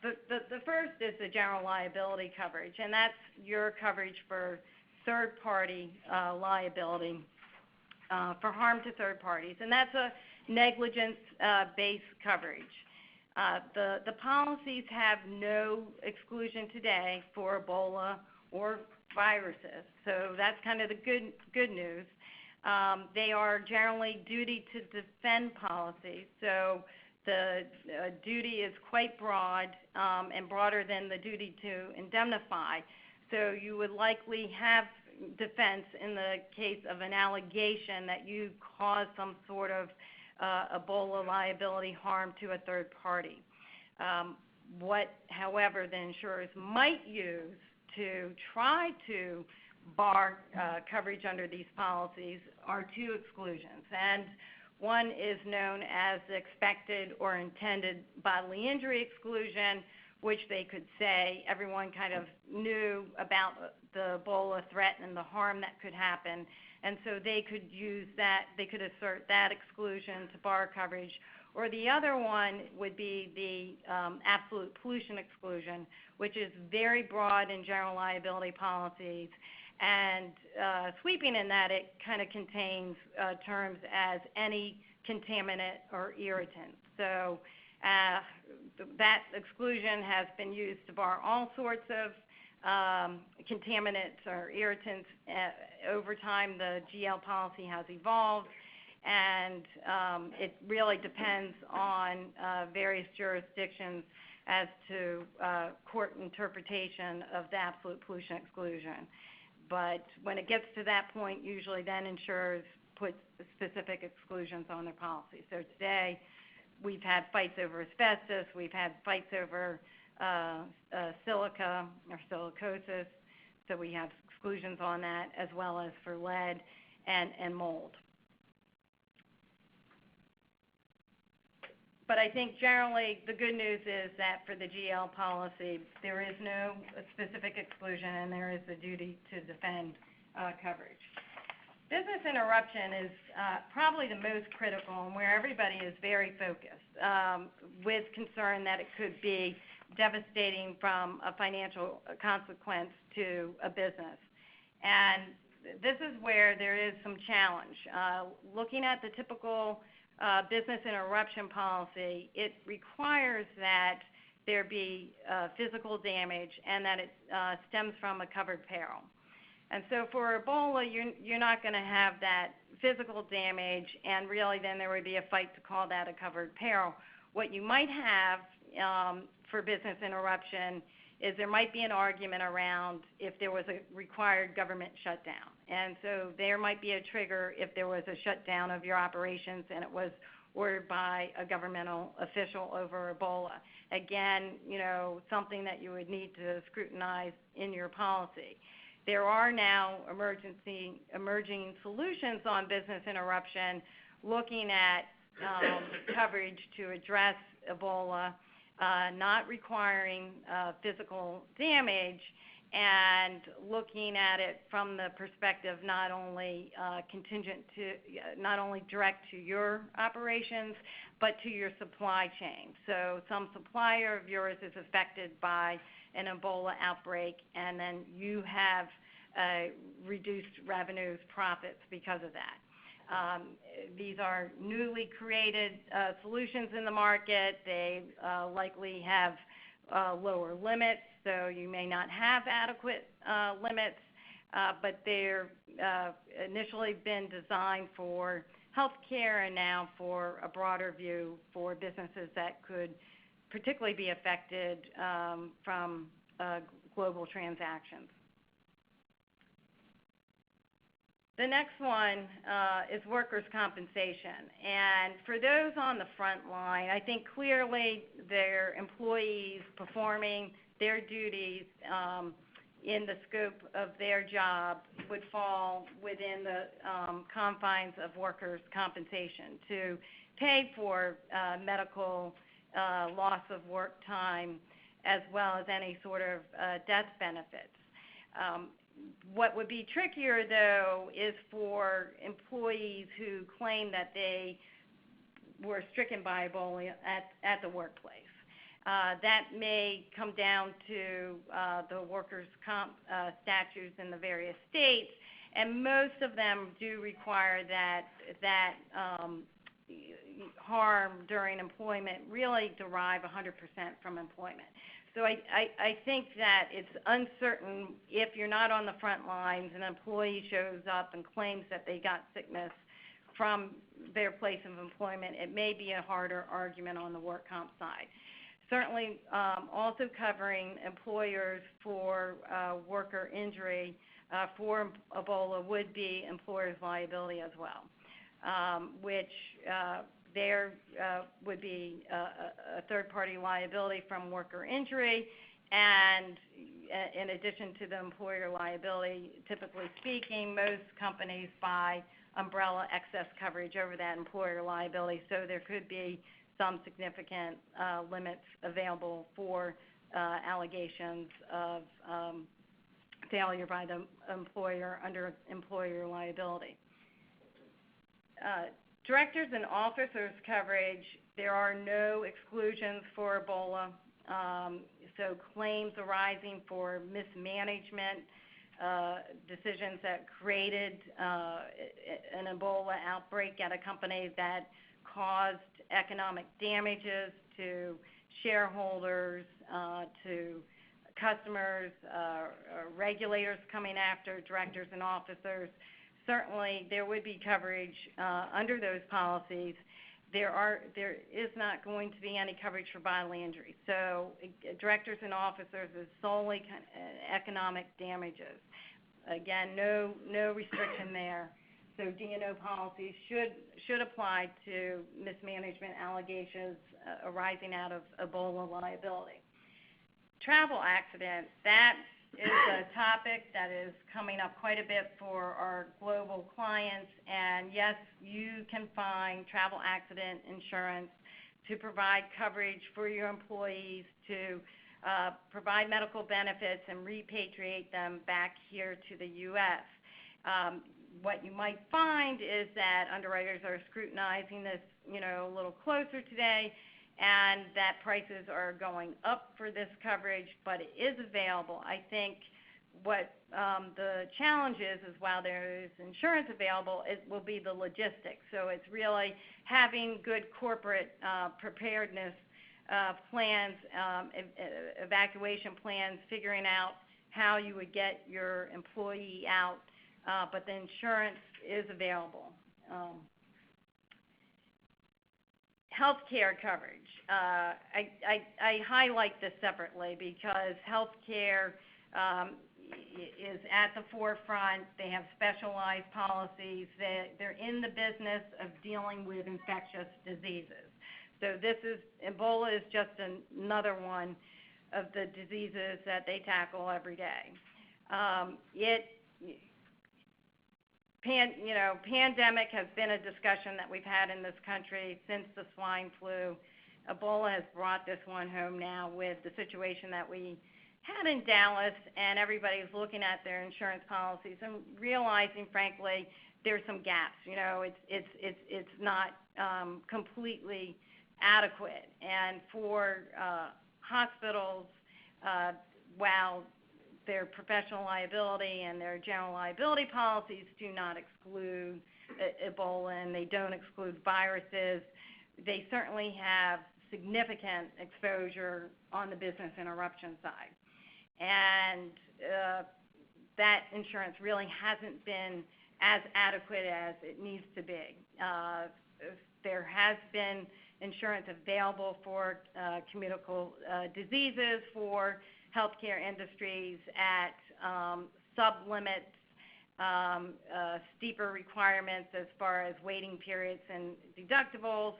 The first is the general liability coverage, and that's your coverage for third-party liability for harm to third parties, and that's a negligence-based coverage. The policies have no exclusion today for Ebola or viruses, so that's kind of the good news. They are generally duty to defend policies, so the duty is quite broad and broader than the duty to indemnify. So you would likely have defense in the case of an allegation that you caused some sort of Ebola liability harm to a third party. However, the insurers might use to try to bar coverage under these policies are two exclusions. And one is known as the expected or intended bodily injury exclusion, which they could say everyone kind of knew about the Ebola threat and the harm that could happen. And so they could use that, they could assert that exclusion to bar coverage. Or the other one would be the absolute pollution exclusion, which is very broad in general liability policies. And sweeping in that, it kind of contains terms as any contaminant or irritant. So that exclusion has been used to bar all sorts of contaminants or irritants. Over time, the GL policy has evolved, and it really depends on various jurisdictions as to court interpretation of the absolute pollution exclusion. But when it gets to that point, usually then insurers put specific exclusions on their policy. So today, we've had fights over asbestos, we've had fights over silica or silicosis, so we have exclusions on that, as well as for lead and mold. But I think generally the good news is that for the GL policy, there is no specific exclusion and there is the duty to defend coverage. Business interruption is probably the most critical and where everybody is very focused with concern that it could be devastating from a financial consequence to a business. And this is where there is some challenge. Looking at the typical business interruption policy, it requires that there be physical damage and that it stems from a covered peril. And so for Ebola, you're not going to have that physical damage, and really then there would be a fight to call that a covered peril. What you might have for business interruption is there might be an argument around if there was a required government shutdown. And so there might be a trigger if there was a shutdown of your operations and it was ordered by a governmental official over Ebola. Again, something that you would need to scrutinize in your policy. There are now emerging solutions on business interruption looking at coverage to address Ebola, not requiring physical damage, and looking at it from the perspective not only not only direct to your operations, but to your supply chain. So some supplier of yours is affected by an Ebola outbreak, and then you have reduced revenues, profits because of that. These are newly created solutions in the market. They likely have lower limits, so you may not have adequate limits, but they're initially been designed for healthcare and now for a broader view for businesses that could particularly be affected from global transactions. The next one is workers' compensation. And for those on the front line, I think clearly their employees performing their duties in the scope of their job would fall within the confines of workers' compensation to pay for medical loss of work time as well as any sort of death benefits. What would be trickier, though, is for employees who claim that they were stricken by Ebola at the workplace. That may come down to the workers' comp statutes in the various states, and most of them do require that harm during employment really derive 100% from employment. So I think that it's uncertain if you're not on the front lines and an employee shows up and claims that they got sickness from their place of employment, it may be a harder argument on the work comp side. Certainly also covering employers for worker injury for Ebola would be employers' liability as well, which there would be a third-party liability from worker injury, and in addition to the employer liability, typically speaking, most companies buy umbrella excess coverage over that employer liability, so there could be some significant limits available for allegations of failure by the employer under employer liability. Directors and officers coverage, there are no exclusions for Ebola, so claims arising for mismanagement, decisions that created an Ebola outbreak at a company that caused economic damages to shareholders, to customers, regulators coming after directors and officers. Certainly, there would be coverage under those policies. There is not going to be any coverage for bodily injury. So directors and officers is solely economic damages. Again, no restriction there. So D&O policies should apply to mismanagement allegations arising out of Ebola liability. Travel accidents, that is a topic that is coming up quite a bit for our global clients, and yes, you can find travel accident insurance to provide coverage for your employees, to provide medical benefits and repatriate them back here to the U.S. What you might find is that underwriters are scrutinizing this, a little closer today, and that prices are going up for this coverage, but it is available. I think what the challenge is while there is insurance available, it will be the logistics. So it's really having good corporate preparedness plans, evacuation plans, figuring out how you would get your employee out, but the insurance is available. Healthcare coverage. I highlight this separately because healthcare is at the forefront. They have specialized policies. They're in the business of dealing with infectious diseases. So Ebola is just another one of the diseases that they tackle every day. Pandemic has been a discussion that we've had in this country since the swine flu. Ebola has brought this one home now with the situation that we had in Dallas, and everybody's looking at their insurance policies and realizing, frankly, there's some gaps. It's not completely adequate. And for hospitals, while their professional liability and their general liability policies do not exclude Ebola and they don't exclude viruses, they certainly have significant exposure on the business interruption side. And that insurance really hasn't been as adequate as it needs to be. There has been insurance available for communicable diseases for healthcare industries at sub-limits, steeper requirements as far as waiting periods and deductibles,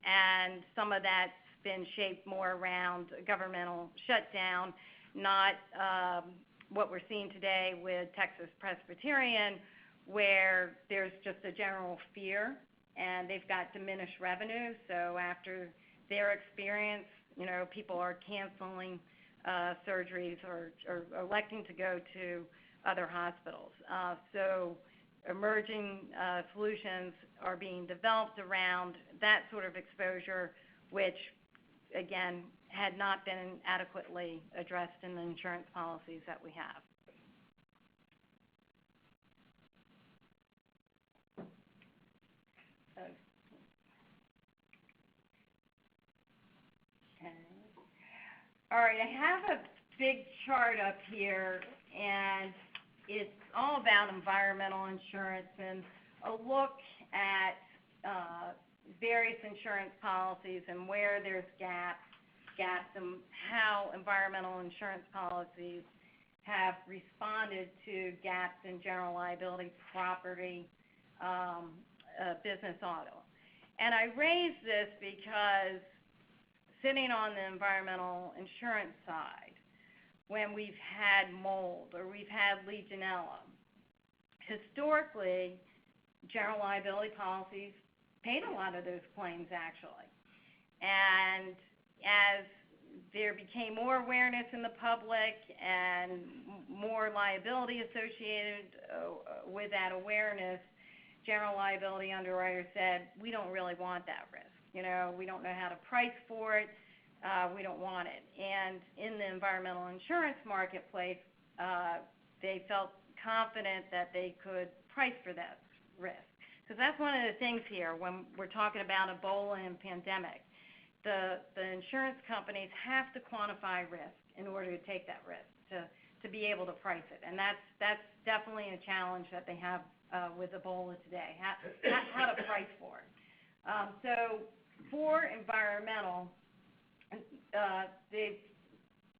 and some of that's been shaped more around governmental shutdown, not what we're seeing today with Texas Presbyterian, where there's just a general fear and they've got diminished revenue. So after their experience, people are canceling surgeries or electing to go to other hospitals. So emerging solutions are being developed around that sort of exposure, which, again, had not been adequately addressed in the insurance policies that we have. Okay. All right, I have a big chart up here, and it's all about environmental insurance and a look at various insurance policies and where there's gaps and how environmental insurance policies have responded to gaps in general liability, property, business auto. And I raise this because sitting on the environmental insurance side, when we've had mold or we've had Legionella, historically, general liability policies paid a lot of those claims, actually. And as there became more awareness in the public and more liability associated with that awareness, general liability underwriters said, we don't really want that risk. We don't know how to price for it. We don't want it. And in the environmental insurance marketplace, they felt confident that they could price for that risk. Because that's one of the things here when we're talking about Ebola and pandemic. The insurance companies have to quantify risk in order to take that risk, to be able to price it. And that's definitely a challenge that they have with Ebola today, how to price for it. So for environmental, they've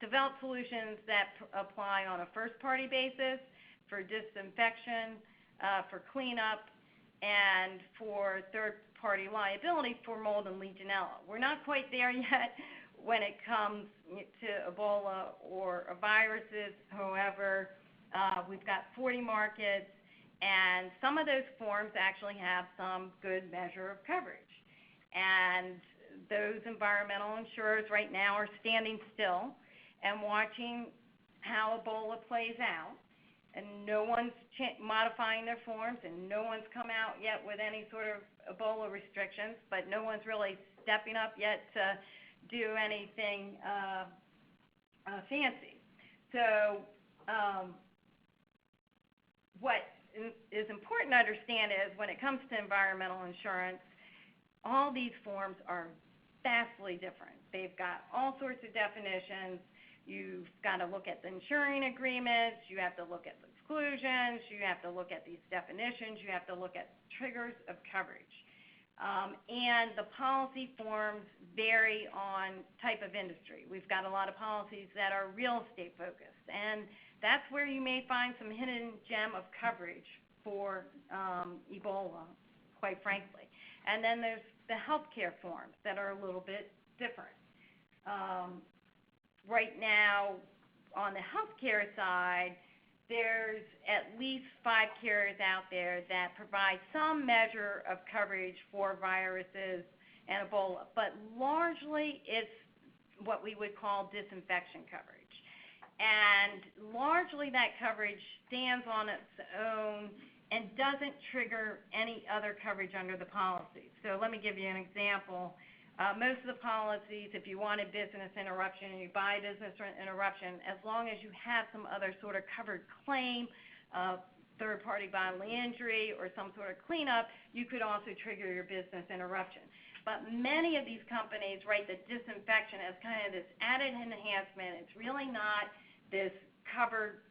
developed solutions that apply on a first-party basis for disinfection, for cleanup, and for third-party liability for mold and Legionella. We're not quite there yet when it comes to Ebola or viruses. However, we've got 40 markets, and some of those forms actually have some good measure of coverage. And those environmental insurers right now are standing still and watching how Ebola plays out. And no one's modifying their forms, and no one's come out yet with any sort of Ebola restrictions, but no one's really stepping up yet to do anything fancy. So what is important to understand is when it comes to environmental insurance, all these forms are vastly different. They've got all sorts of definitions. You've got to look at the insuring agreements. You have to look at the exclusions. You have to look at these definitions. You have to look at triggers of coverage. And the policy forms vary on type of industry. We've got a lot of policies that are real estate focused, and that's where you may find some hidden gem of coverage for Ebola, quite frankly. And then there's the healthcare forms that are a little bit different. Right now, on the healthcare side, there's at least 5 carriers out there that provide some measure of coverage for viruses and Ebola, but largely it's what we would call disinfection coverage. And largely that coverage stands on its own and doesn't trigger any other coverage under the policy. So let me give you an example. Most of the policies, if you want a business interruption and you buy a business interruption, as long as you have some other sort of covered claim, third-party bodily injury or some sort of cleanup, you could also trigger your business interruption. But many of these companies write the disinfection as kind of this added enhancement. It's really not this covered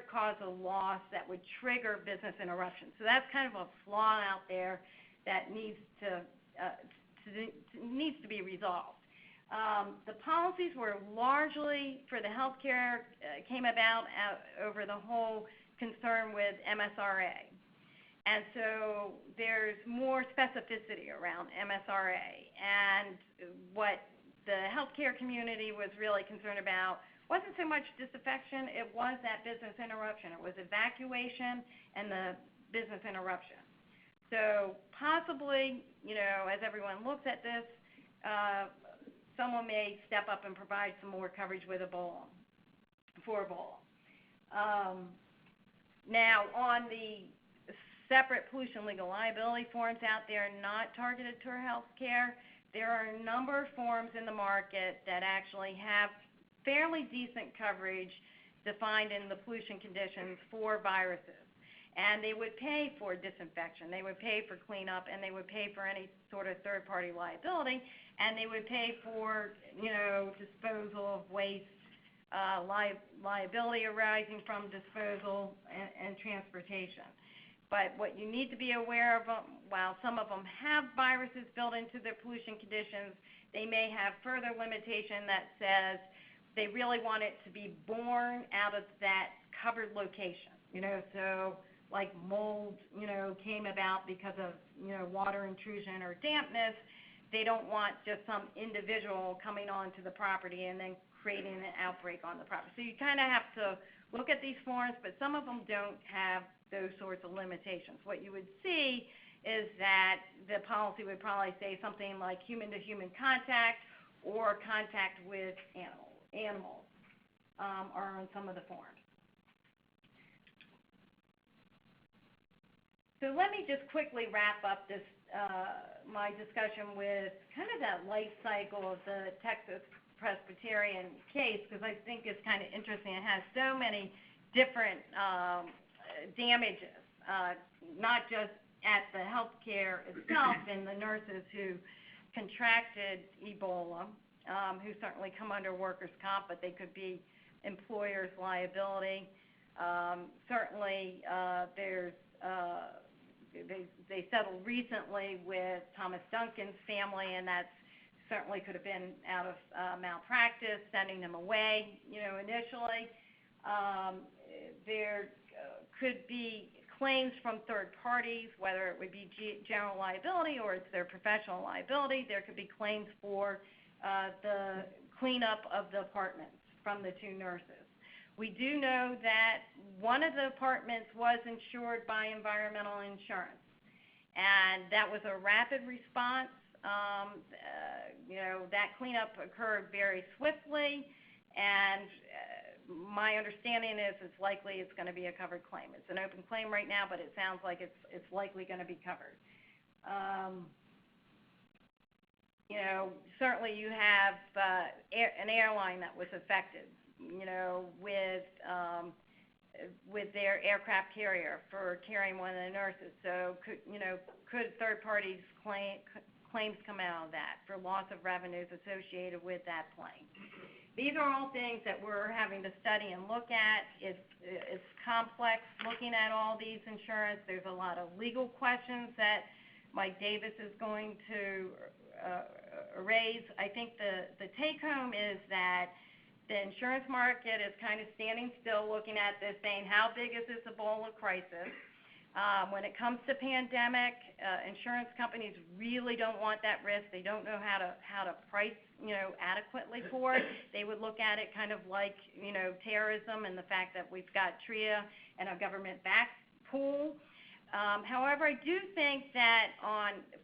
cause of loss that would trigger business interruption. So that's kind of a flaw out there that needs to be resolved. The policies were largely for the healthcare came about over the whole concern with MSRA. And so there's more specificity around MSRA. And what the healthcare community was really concerned about wasn't so much disinfection, it was that business interruption. It was evacuation and the business interruption. So possibly, as everyone looks at this, someone may step up and provide some more coverage with Ebola, for Ebola. Now, on the separate pollution legal liability forms out there not targeted toward health care, there are a number of forms in the market that actually have fairly decent coverage defined in the pollution conditions for viruses. And they would pay for disinfection, they would pay for cleanup, and they would pay for any sort of third-party liability, and they would pay for, disposal of waste, liability arising from disposal and transportation. But what you need to be aware of, while some of them have viruses built into their pollution conditions, they may have further limitation that says they really want it to be born out of that covered location. So like mold, came about because of, water intrusion or dampness. They don't want just some individual coming onto the property and then creating an outbreak on the property. So you kind of have to look at these forms, but some of them don't have those sorts of limitations. What you would see is that the policy would probably say something like human-to-human contact or contact with animals are on some of the forms. So let me just quickly wrap up this my discussion with kind of that life cycle of the Texas Presbyterian case, because I think it's kind of interesting. It has so many different damages, not just at the healthcare itself and the nurses who contracted Ebola, who certainly come under workers' comp, but they could be employers' liability. Certainly, they settled recently with Thomas Duncan's family, and that certainly could have been out of malpractice, sending them away, initially. There could be claims from third parties, whether it would be general liability or it's their professional liability. There could be claims for the cleanup of the apartments from the 2 nurses. We do know that one of the apartments was insured by environmental insurance, and that was a rapid response. That cleanup occurred very swiftly, and my understanding is it's likely it's going to be a covered claim. It's an open claim right now, but it sounds like it's likely going to be covered. Certainly you have an airline that was affected, with their aircraft carrier for carrying one of the nurses. So could third parties claims come out of that for loss of revenues associated with that plane? These are all things that we're having to study and look at. It's complex looking at all these insurance. There's a lot of legal questions that Mike Davis is going to raise. I think the take home is that The insurance market is kind of standing still looking at this saying, how big is this Ebola crisis? When it comes to pandemic, insurance companies really don't want that risk. They don't know how to price, adequately for it. They would look at it kind of like, terrorism and the fact that we've got TRIA and a government-backed pool. However, I do think that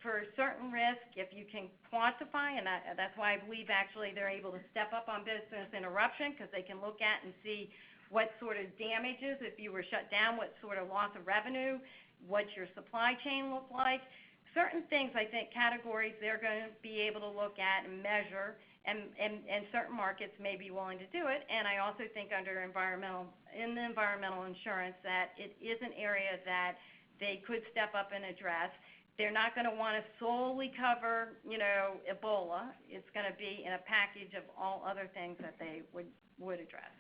for certain risk, if you can quantify, and that's why I believe actually they're able to step up on business interruption, because they can look at and see what sort of damages if you were shut down, what sort of loss of revenue, what your supply chain looked like. Certain things, I think, categories they're going to be able to look at and measure, and certain markets may be willing to do it. And I also think in the environmental insurance that it is an area that they could step up and address. They're not going to want to solely cover, Ebola. It's going to be in a package of all other things that they would address.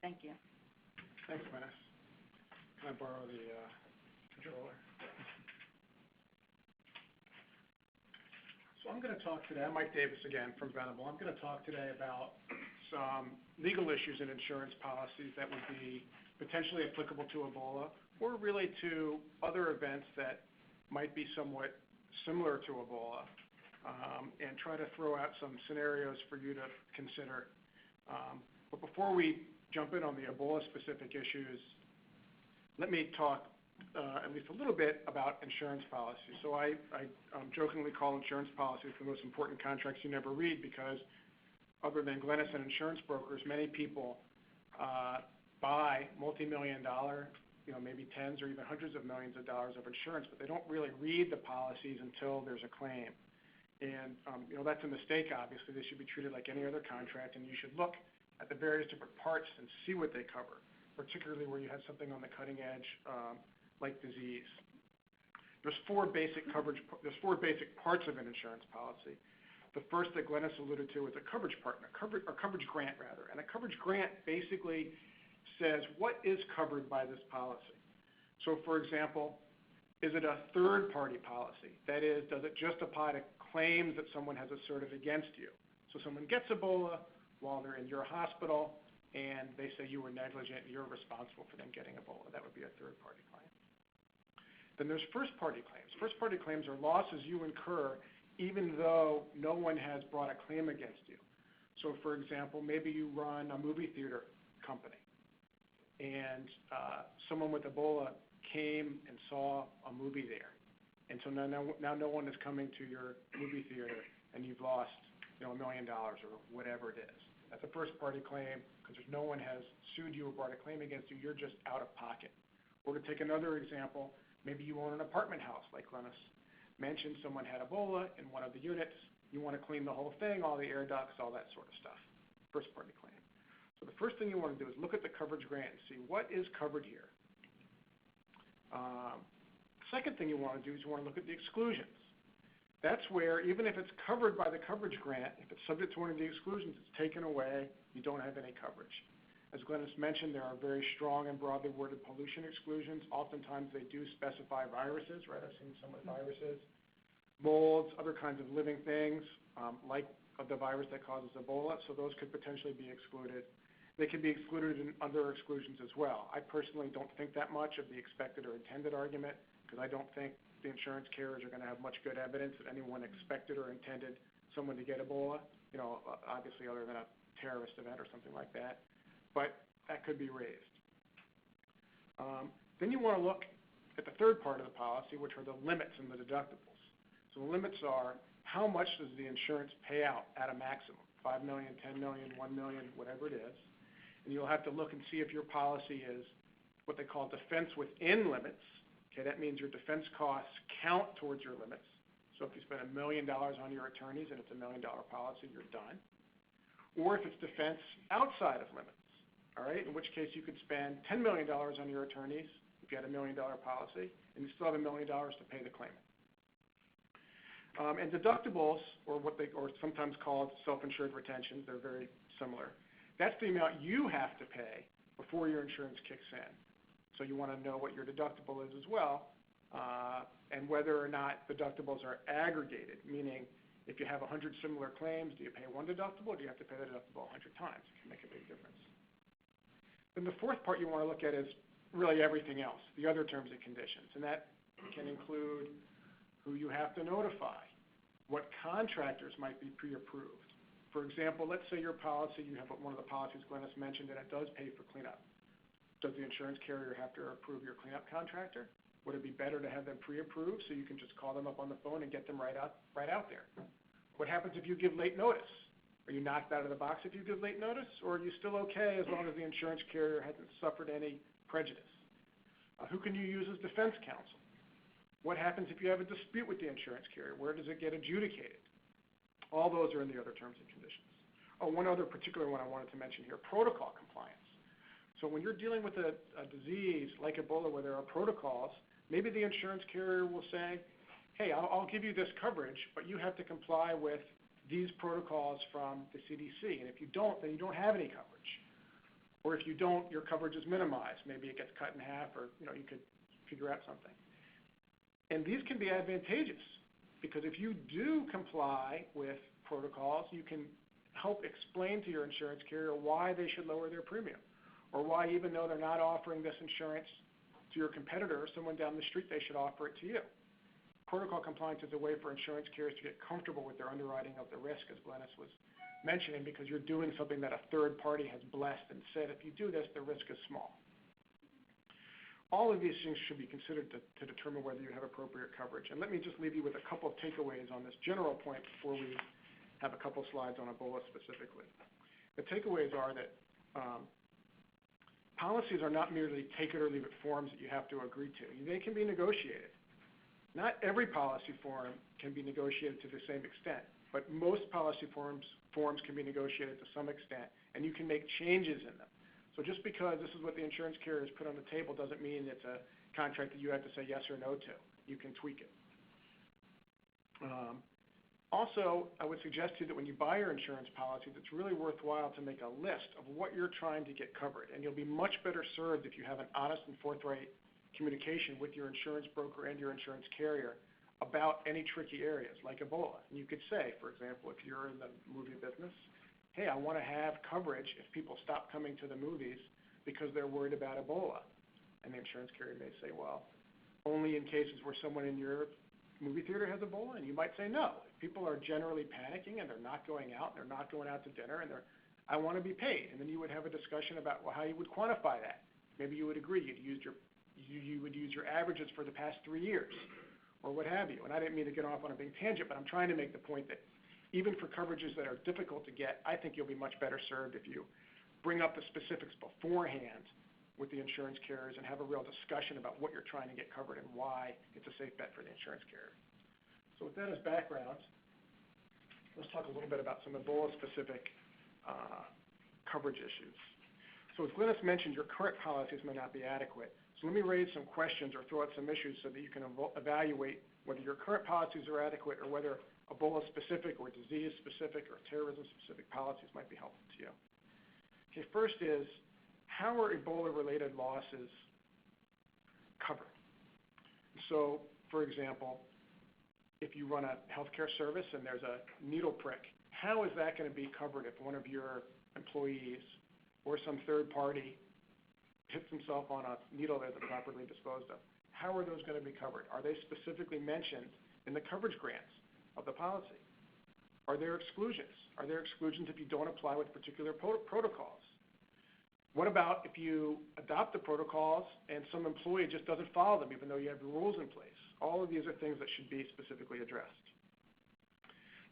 Thank you. Thanks, Menace. Can I borrow the controller? So I'm going to talk today, I'm Mike Davis again from Venable. I'm going to talk today about some legal issues in insurance policies that would be potentially applicable to Ebola, or really to other events that might be somewhat similar to Ebola, and try to throw out some scenarios for you to consider. But before we jump in on the Ebola-specific issues, let me talk at least a little bit about insurance policy. So I jokingly call insurance policies the most important contracts you never read, because other than Glennis and insurance brokers, many people buy multi-million-dollar, maybe tens or even hundreds of millions of dollars of insurance, but they don't really read the policies until there's a claim. And that's a mistake, obviously. They should be treated like any other contract, and you should look at the various different parts and see what they cover, particularly where you have something on the cutting edge like disease. There's four basic parts of an insurance policy. The first that Glennis alluded to is a coverage partner, or coverage grant rather. And a coverage grant basically says what is covered by this policy. So for example, is it a third-party policy? That is, does it just apply to claims that someone has asserted against you? So someone gets Ebola while they're in your hospital, and they say you were negligent, you're responsible for them getting Ebola. That would be a third-party claim. Then there's first-party claims. First-party claims are losses you incur even though no one has brought a claim against you. So for example, maybe you run a movie theater company, and someone with Ebola came and saw a movie there. And so now no one is coming to your movie theater, and you've lost $1 million or whatever it is. That's a first-party claim because no one has sued you or brought a claim against you. You're just out of pocket. Or to take another example, maybe you own an apartment house, like Glennis mentioned. Someone had Ebola in one of the units. You want to clean the whole thing, all the air ducts, all that sort of stuff. First-party claim. So the first thing you want to do is look at the coverage grant and see what is covered here. Second thing you want to do is you want to look at the exclusions. That's where, even if it's covered by the coverage grant, if it's subject to one of the exclusions, it's taken away, you don't have any coverage. As Glennis mentioned, there are very strong and broadly worded pollution exclusions. Oftentimes they do specify viruses, right? I've seen some with viruses, molds, other kinds of living things, like the virus that causes Ebola, so those could potentially be excluded. They can be excluded in other exclusions as well. I personally don't think that much of the expected or intended argument, because I don't think the insurance carriers are going to have much good evidence that anyone expected or intended someone to get Ebola, obviously other than a terrorist event or something like that. But that could be raised. Then you want to look at the third part of the policy, which are the limits and the deductibles. So the limits are how much does the insurance pay out at a maximum, 5 million, 10 million, 1 million, whatever it is. And you'll have to look and see if your policy is what they call defense within limits. Okay, that means your defense costs count towards your limits. So if you spend $1 million on your attorneys and it's a $1 million policy, you're done. Or if it's defense outside of limits, all right, in which case you could spend $10 million on your attorneys if you had a $1 million policy, and you still have $1 million to pay the claimant. And deductibles, or sometimes called self-insured retentions, they're very similar. That's the amount you have to pay before your insurance kicks in. So you want to know what your deductible is as well, and whether or not deductibles are aggregated, meaning If you have 100 similar claims, do you pay one deductible, or do you have to pay the deductible 100 times? It can make a big difference. Then the fourth part you want to look at is really everything else, the other terms and conditions, and that can include who you have to notify, what contractors might be pre-approved. For example, let's say your policy, you have one of the policies Glennis mentioned, and it does pay for cleanup. Does the insurance carrier have to approve your cleanup contractor? Would it be better to have them pre-approved so you can just call them up on the phone and get them right out there? What happens if you give late notice? Are you knocked out of the box if you give late notice, or are you still okay as long as the insurance carrier hasn't suffered any prejudice? Who can you use as defense counsel? What happens if you have a dispute with the insurance carrier? Where does it get adjudicated? All those are in the other terms and conditions. Oh, one other particular one I wanted to mention here, protocol compliance. So when you're dealing with a disease like Ebola where there are protocols, maybe the insurance carrier will say, hey, I'll give you this coverage, but you have to comply with these protocols from the CDC. And if you don't, then you don't have any coverage. Or if you don't, your coverage is minimized. Maybe it gets cut in half, or you could figure out something. And these can be advantageous because if you do comply with protocols, you can help explain to your insurance carrier why they should lower their premium, or why even though they're not offering this insurance to your competitor or someone down the street, they should offer it to you. Protocol compliance is a way for insurance carriers to get comfortable with their underwriting of the risk, as Glennis was mentioning, because you're doing something that a third party has blessed and said, if you do this, the risk is small. All of these things should be considered to determine whether you have appropriate coverage. And let me just leave you with a couple of takeaways on this general point before we have a couple slides on Ebola specifically. The takeaways are that policies are not merely take it or leave it forms that you have to agree to. They can be negotiated. Not every policy form can be negotiated to the same extent, but most policy forms can be negotiated to some extent, and you can make changes in them. So just because this is what the insurance carrier has put on the table doesn't mean it's a contract that you have to say yes or no to. You can tweak it. Also, I would suggest to you that when you buy your insurance policies, it's really worthwhile to make a list of what you're trying to get covered, and you'll be much better served if you have an honest and forthright communication with your insurance broker and your insurance carrier about any tricky areas like Ebola. And you could say, for example, if you're in the movie business, hey, I want to have coverage if people stop coming to the movies because they're worried about Ebola. And the insurance carrier may say, well, only in cases where someone in your movie theater has Ebola. And you might say, no, if people are generally panicking and they're not going out, they're not going out to dinner, and I want to be paid. And then you would have a discussion about how you would quantify that. Maybe you would agree you would use your averages for the past 3 years, or what have you. And I didn't mean to get off on a big tangent, but I'm trying to make the point that even for coverages that are difficult to get, I think you'll be much better served if you bring up the specifics beforehand with the insurance carriers and have a real discussion about what you're trying to get covered and why it's a safe bet for the insurance carrier. So with that as background, let's talk a little bit about some Ebola-specific coverage issues. So as Glennis mentioned, your current policies may not be adequate. So let me raise some questions or throw out some issues so that you can evaluate whether your current policies are adequate or whether Ebola-specific or disease-specific or terrorism-specific policies might be helpful to you. Okay, first is, how are Ebola-related losses covered? So, for example, if you run a healthcare service and there's a needle prick, how is that going to be covered if one of your employees or some third party hits himself on a needle that isn't properly disposed of? How are those going to be covered? Are they specifically mentioned in the coverage grants of the policy? Are there exclusions? Are there exclusions if you don't apply with particular protocols? What about if you adopt the protocols and some employee just doesn't follow them even though you have the rules in place? All of these are things that should be specifically addressed.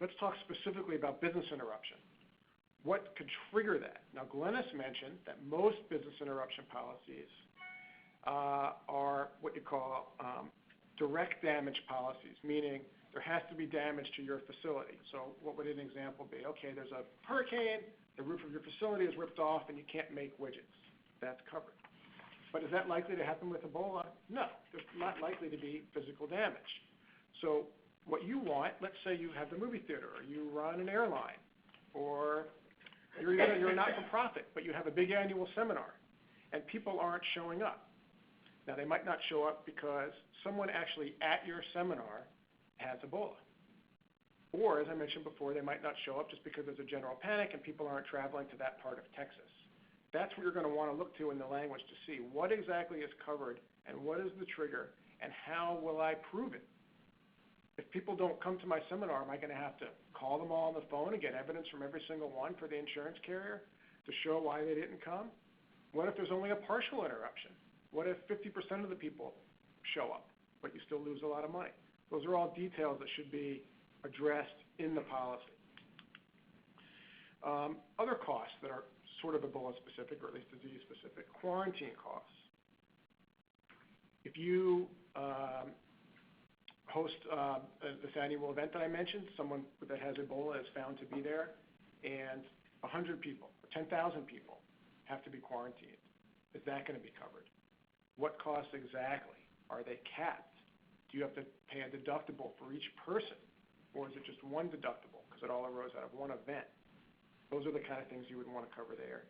Let's talk specifically about business interruption. What could trigger that? Now, Glennis mentioned that most business interruption policies are what you call direct damage policies, meaning there has to be damage to your facility. So what would an example be? Okay, there's a hurricane, the roof of your facility is ripped off, and you can't make widgets. That's covered. But is that likely to happen with Ebola? No, there's not likely to be physical damage. So what you want, let's say you have the movie theater, or you run an airline, or you're a not-for-profit, but you have a big annual seminar, and people aren't showing up. Now, they might not show up because someone actually at your seminar has Ebola. Or, as I mentioned before, they might not show up just because there's a general panic and people aren't traveling to that part of Texas. That's what you're going to want to look to in the language to see what exactly is covered and what is the trigger and how will I prove it. If people don't come to my seminar, am I going to have to call them all on the phone and get evidence from every single one for the insurance carrier to show why they didn't come? What if there's only a partial interruption? What if 50% of the people show up, but you still lose a lot of money? Those are all details that should be addressed in the policy. Other costs that are sort of Ebola specific, or at least disease specific, quarantine costs. If you host this annual event that I mentioned, someone that has Ebola is found to be there, and 100 people, or 10,000 people have to be quarantined. Is that going to be covered? What costs exactly? Are they capped? Do you have to pay a deductible for each person? Or is it just one deductible because it all arose out of one event? Those are the kind of things you would want to cover there.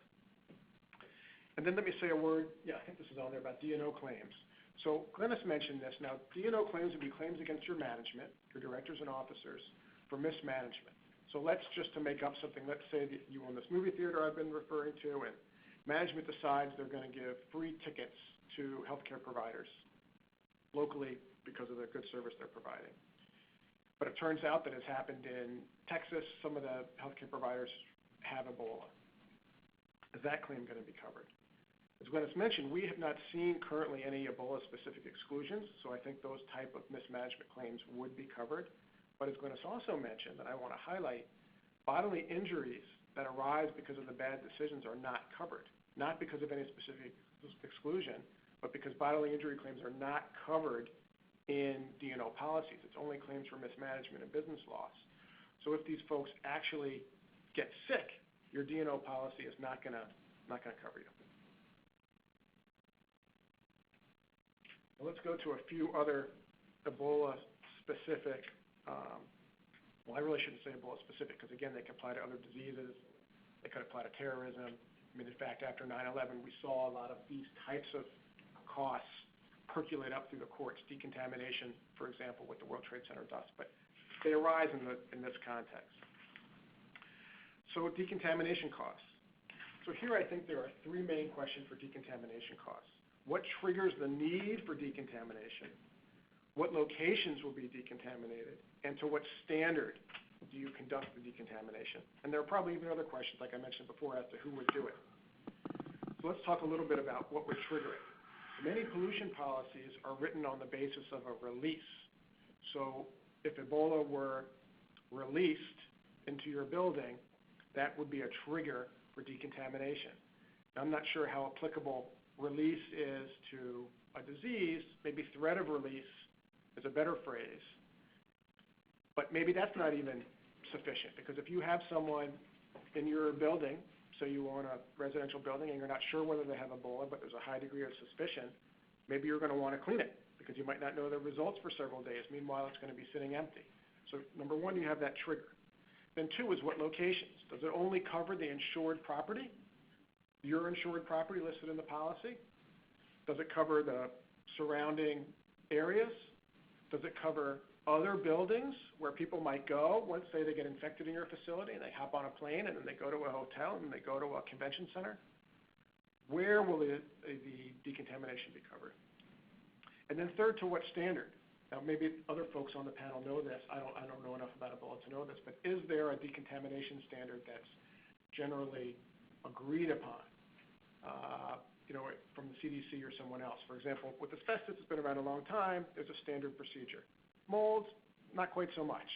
And then let me say a word, I think this is on there, about D&O claims. So Glennis mentioned this. Now, D&O claims would be claims against your management, your directors and officers, for mismanagement. So let's just to make up something, let's say that you own this movie theater I've been referring to, and management decides they're going to give free tickets to healthcare providers locally because of the good service they're providing. But it turns out that it's happened in Texas. Some of the healthcare providers have Ebola. Is that claim going to be covered? As Glennis mentioned, we have not seen currently any Ebola-specific exclusions, so I think those type of mismanagement claims would be covered. But as Glennis also mentioned, and I want to highlight, bodily injuries that arise because of the bad decisions are not covered, not because of any specific exclusion, but because bodily injury claims are not covered in D&O policies. It's only claims for mismanagement and business loss. So if these folks actually get sick, your D&O policy is not going to cover you. Now let's go to a few other Ebola-specific, well, I really shouldn't say Ebola-specific because, again, they can apply to other diseases. They could apply to terrorism. I mean, in fact, after 9/11, we saw a lot of these types of costs percolate up through the courts, decontamination, for example, with the World Trade Center dust, but they arise in this context. So decontamination costs. So here I think there are three main questions for decontamination costs. What triggers the need for decontamination? What locations will be decontaminated? And to what standard do you conduct the decontamination? And there are probably even other questions, like I mentioned before, as to who would do it. So let's talk a little bit about what would trigger it. Many pollution policies are written on the basis of a release. So if Ebola were released into your building, that would be a trigger for decontamination. Now, I'm not sure how applicable release is to a disease. Maybe threat of release is a better phrase. But maybe that's not even sufficient, because if you have someone in your building, so you own a residential building and you're not sure whether they have Ebola, but there's a high degree of suspicion, maybe you're going to want to clean it because you might not know the results for several days. Meanwhile, it's going to be sitting empty. So number one, you have that trigger. Then two is what locations. Does it only cover the insured property, your insured property listed in the policy? Does it cover the surrounding areas? Does it cover other buildings where people might go once, say, they get infected in your facility and they hop on a plane and then they go to a hotel and they go to a convention center? Where will the decontamination be covered? And then third, to what standard? Now, maybe other folks on the panel know this. I don't know enough about Ebola to know this, but is there a decontamination standard that's generally agreed upon, from the CDC or someone else? For example, with asbestos, it's been around a long time. There's a standard procedure. Molds, not quite so much.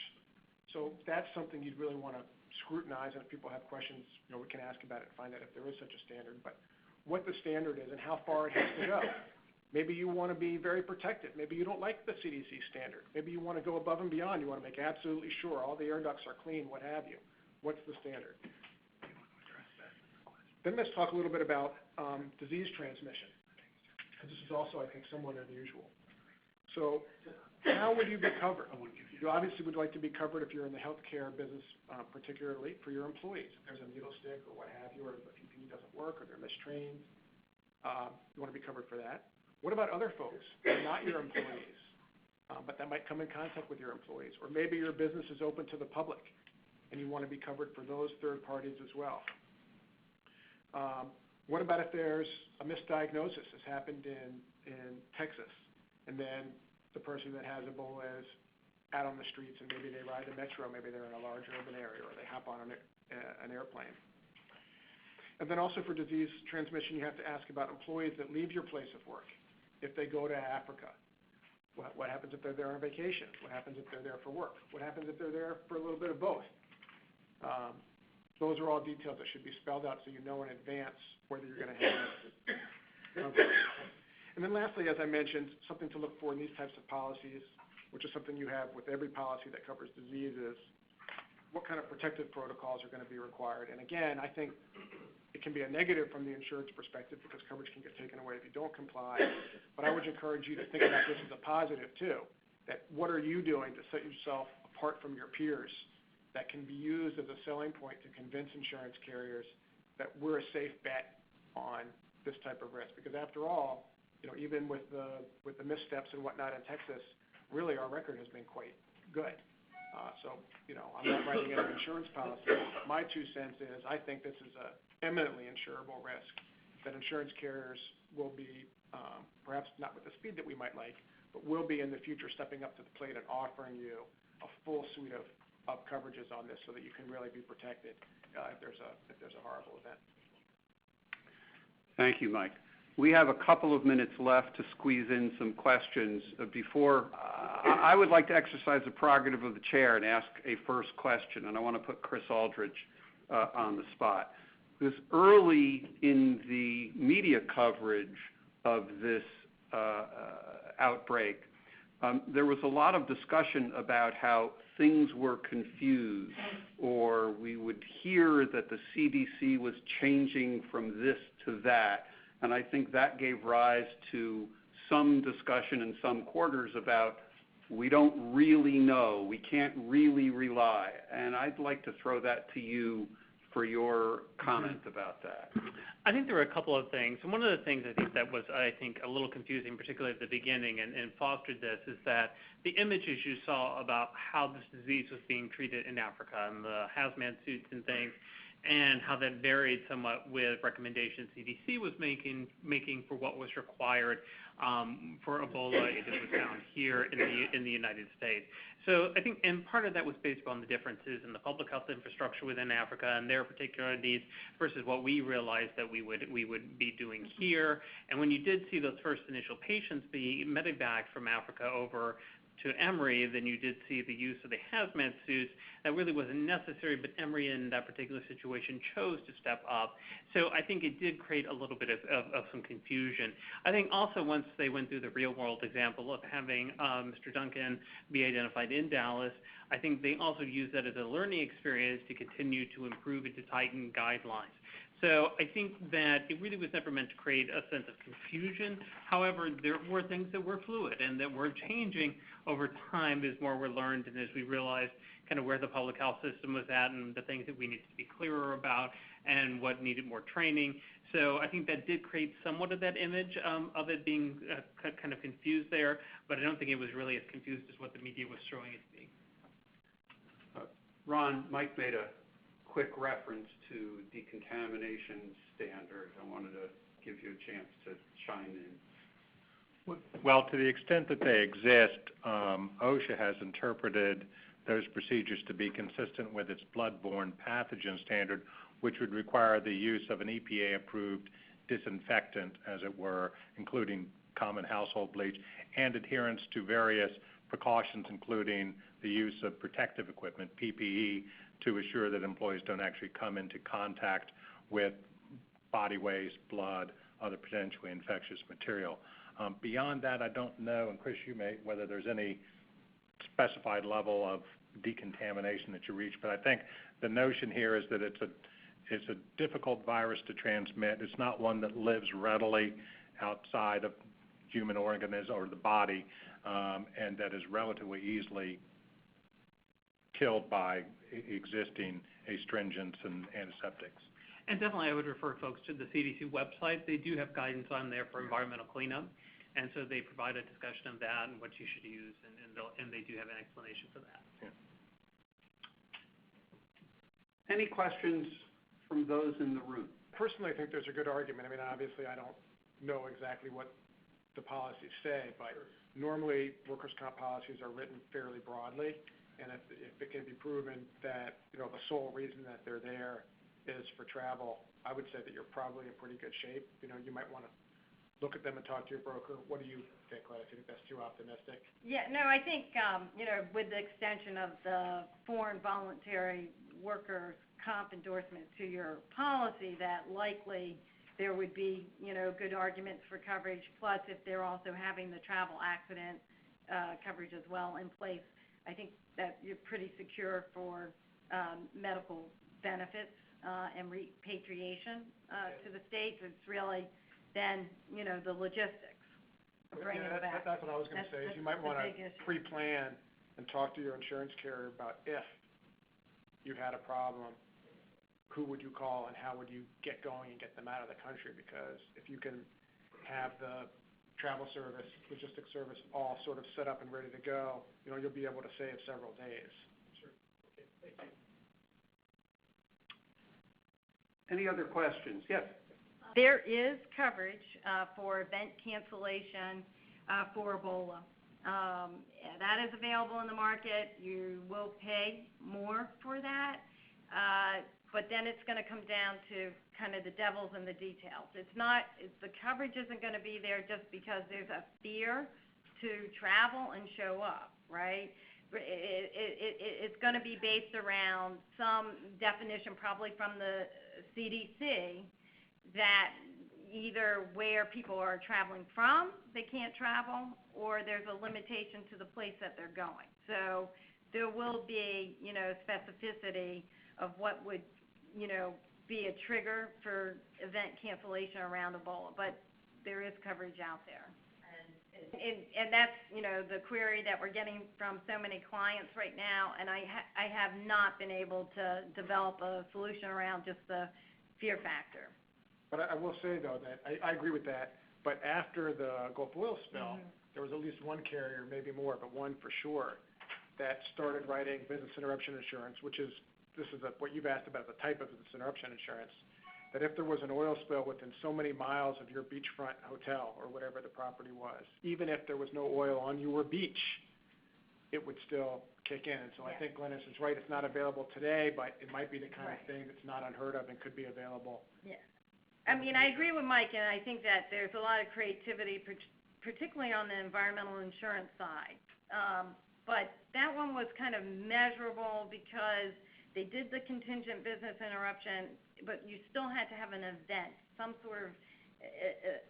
So that's something you'd really want to scrutinize, and if people have questions, we can ask about it and find out if there is such a standard. But what the standard is and how far it has to go. Maybe you want to be very protected. Maybe you don't like the CDC standard. Maybe you want to go above and beyond. You want to make absolutely sure all the air ducts are clean, what have you. What's the standard? Then let's talk a little bit about disease transmission, because this is also, I think, somewhat unusual. So how would you be covered? You obviously would like to be covered if you're in the healthcare business, particularly for your employees. If there's a needle stick or what have you, or if the PPE doesn't work or they're mistrained, you want to be covered for that. What about other folks who are not your employees? but that might come in contact with your employees. Or maybe your business is open to the public, and you want to be covered for those third parties as well. What about if there's a misdiagnosis has happened in Texas, and then the person that has Ebola is out on the streets, and maybe they ride the metro, maybe they're in a large urban area, or they hop on an airplane. And then also for disease transmission, you have to ask about employees that leave your place of work. If they go to Africa, what happens if they're there on vacation? What happens if they're there for work? What happens if they're there for a little bit of both? Those are all details that should be spelled out so you know in advance whether you're going to have it. And then lastly, as I mentioned, something to look for in these types of policies, which is something you have with every policy that covers diseases, what kind of protective protocols are going to be required. And again, I think it can be a negative from the insurance perspective because coverage can get taken away if you don't comply. But I would encourage you to think about this as a positive too, that what are you doing to set yourself apart from your peers that can be used as a selling point to convince insurance carriers that we're a safe bet on this type of risk. Because after all, even with the missteps and whatnot in Texas, really our record has been quite good. I'm not writing any insurance policy. My 2 cents is I think this is a eminently insurable risk that insurance carriers will be, perhaps not with the speed that we might like, but will be in the future stepping up to the plate and offering you a full suite of coverages on this so that you can really be protected if there's a horrible event. Thank you, Mike. We have a couple of minutes left to squeeze in some questions. Before, I would like to exercise the prerogative of the chair and ask a first question, and I want to put Chris Aldridge on the spot. Because early in the media coverage of this outbreak, there was a lot of discussion about how things were confused, or we would hear that the CDC was changing from this to that. And I think that gave rise to some discussion in some quarters about we don't really know, we can't really rely. And I'd like to throw that to you for your comment about that. I think there were a couple of things. And one of the things I think that was, a little confusing, particularly at the beginning, and fostered this, is that the images you saw about how this disease was being treated in Africa and the hazmat suits and things, and how that varied somewhat with recommendations CDC was making for what was required for Ebola if it was found here in the United States. So I think, and part of that was based on the differences in the public health infrastructure within Africa and their particular needs versus what we realized that we would be doing here. And when you did see those first initial patients be medevaced from Africa over to Emory, then you did see the use of the hazmat suits. That really wasn't necessary, but Emory in that particular situation chose to step up. So I think it did create a little bit of some confusion. I think also once they went through the real world example of having Mr. Duncan be identified in Dallas, I think they also used that as a learning experience to continue to improve and to tighten guidelines. So I think that it really was never meant to create a sense of confusion. However, there were things that were fluid and that were changing over time as more were learned and as we realized kind of where the public health system was at and the things that we needed to be clearer about and what needed more training. So I think that did create somewhat of that image of it being kind of confused there, but I don't think it was really as confused as what the media was showing it to be. Ron, Mike made a quick reference to decontamination standard. I wanted to give you a chance to chime in. Well, to the extent that they exist, OSHA has interpreted those procedures to be consistent with its bloodborne pathogen standard, which would require the use of an EPA-approved disinfectant, as it were, including common household bleach, and adherence to various precautions, including the use of protective equipment, PPE, to assure that employees don't actually come into contact with body waste, blood, other potentially infectious material. Beyond that, I don't know, and Chris, you may, whether there's any specified level of decontamination that you reach, but I think the notion here is that it's a difficult virus to transmit. It's not one that lives readily outside of human organisms or the body, and that is relatively easily killed by existing astringents and antiseptics. And definitely I would refer folks to the CDC website. They do have guidance on there for environmental cleanup. And so they provide a discussion of that and what you should use, and they do have an explanation for that. Yeah. Any questions from those in the room? Personally, I think there's a good argument. I mean, obviously, I don't know exactly what the policies say, but normally workers' comp policies are written fairly broadly, and if it can be proven that, you know, the sole reason that they're there is for travel, I would say that you're probably in pretty good shape. You know, you might want to look at them and talk to your broker. What do you think, Glenn? Do you think that's too optimistic? Yeah, no, I think, you know, with the extension of the foreign voluntary workers' comp endorsement to your policy, that likely there would be, you know, good arguments for coverage. Plus, if they're also having the travel accident coverage as well in place, I think that you're pretty secure for medical benefits and repatriation to the States. It's really then, you know, the logistics of bringing it back. That's what I was going to say, is you might want to pre-plan and talk to your insurance carrier about if you had a problem, who would you call and how would you get going and get them out of the country? Because if you can have the travel service, logistics service all sort of set up and ready to go, you know, you'll be able to save several days. Sure. Okay, thank you. Any other questions? Yes. There is coverage for event cancellation for Ebola. That is available in the market. You will pay more for that, but then it's going to come down to kind of the devils in the details. The coverage isn't going to be there just because there's a fear to travel and show up, right? It's going to be based around some definition, probably from the CDC, that either where people are traveling from, they can't travel, or there's a limitation to the place that they're going. So there will be, you know, specificity of what would, you know, be a trigger for event cancellation around Ebola, but there is coverage out there. And that's, you know, the query that we're getting from so many clients right now, and I have not been able to develop a solution around just the fear factor. But I will say, though, that I agree with that, but after the Gulf oil spill, there was at least one carrier, maybe more, but one for sure, that started writing business interruption insurance, which is, what you've asked about, the type of business interruption insurance, that if there was an oil spill within so many miles of your beachfront hotel or whatever the property was, even if there was no oil on your beach, it would still kick in. And so I think Glennis is right. It's not available today, but it might be the kind of thing that's not unheard of and could be available. Yeah. I mean, I agree with Mike, and I think that there's a lot of creativity, particularly on the environmental insurance side. But that one was kind of measurable because they did the contingent business interruption, but you still had to have an event, some sort of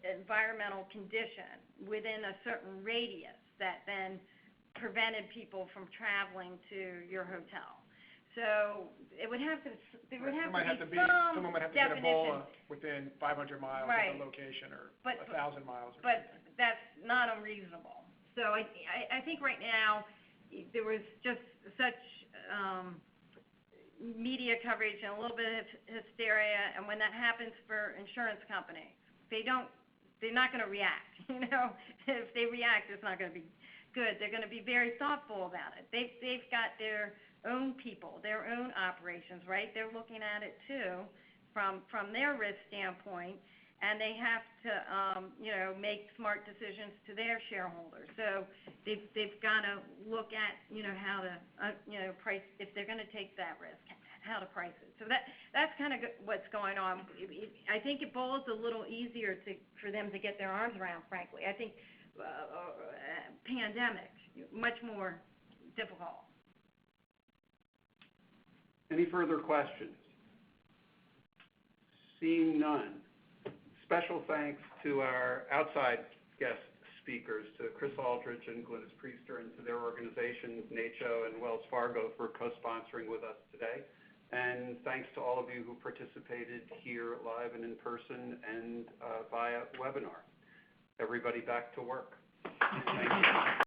environmental condition within a certain radius that then prevented people from traveling to your hotel. So it would have to, there would have to be some someone might have to definition. get Ebola within 500 miles of the location, or 1,000 miles. But that's not unreasonable. So I think right now there was just such media coverage and a little bit of hysteria, and when that happens for insurance companies, they're not going to react. You know, if they react, it's not going to be good. They're going to be very thoughtful about it. They've got their own people, their own operations, right? They're looking at it too from their risk standpoint, and they have to, you know, make smart decisions to their shareholders. So they've got to look at, you know, how to, you know, price, if they're going to take that risk, how to price it. So that's kind of what's going on. I think Ebola's a little easier for them to get their arms around, frankly. I think pandemic, much more difficult. Any further questions? Seeing none. Special thanks to our outside guest speakers, to Chris Aldridge and Glynis Priester, and to their organizations, NACCHO and Wells Fargo, for co-sponsoring with us today. And thanks to all of you who participated here live and in person and via webinar. Everybody back to work. Thank you.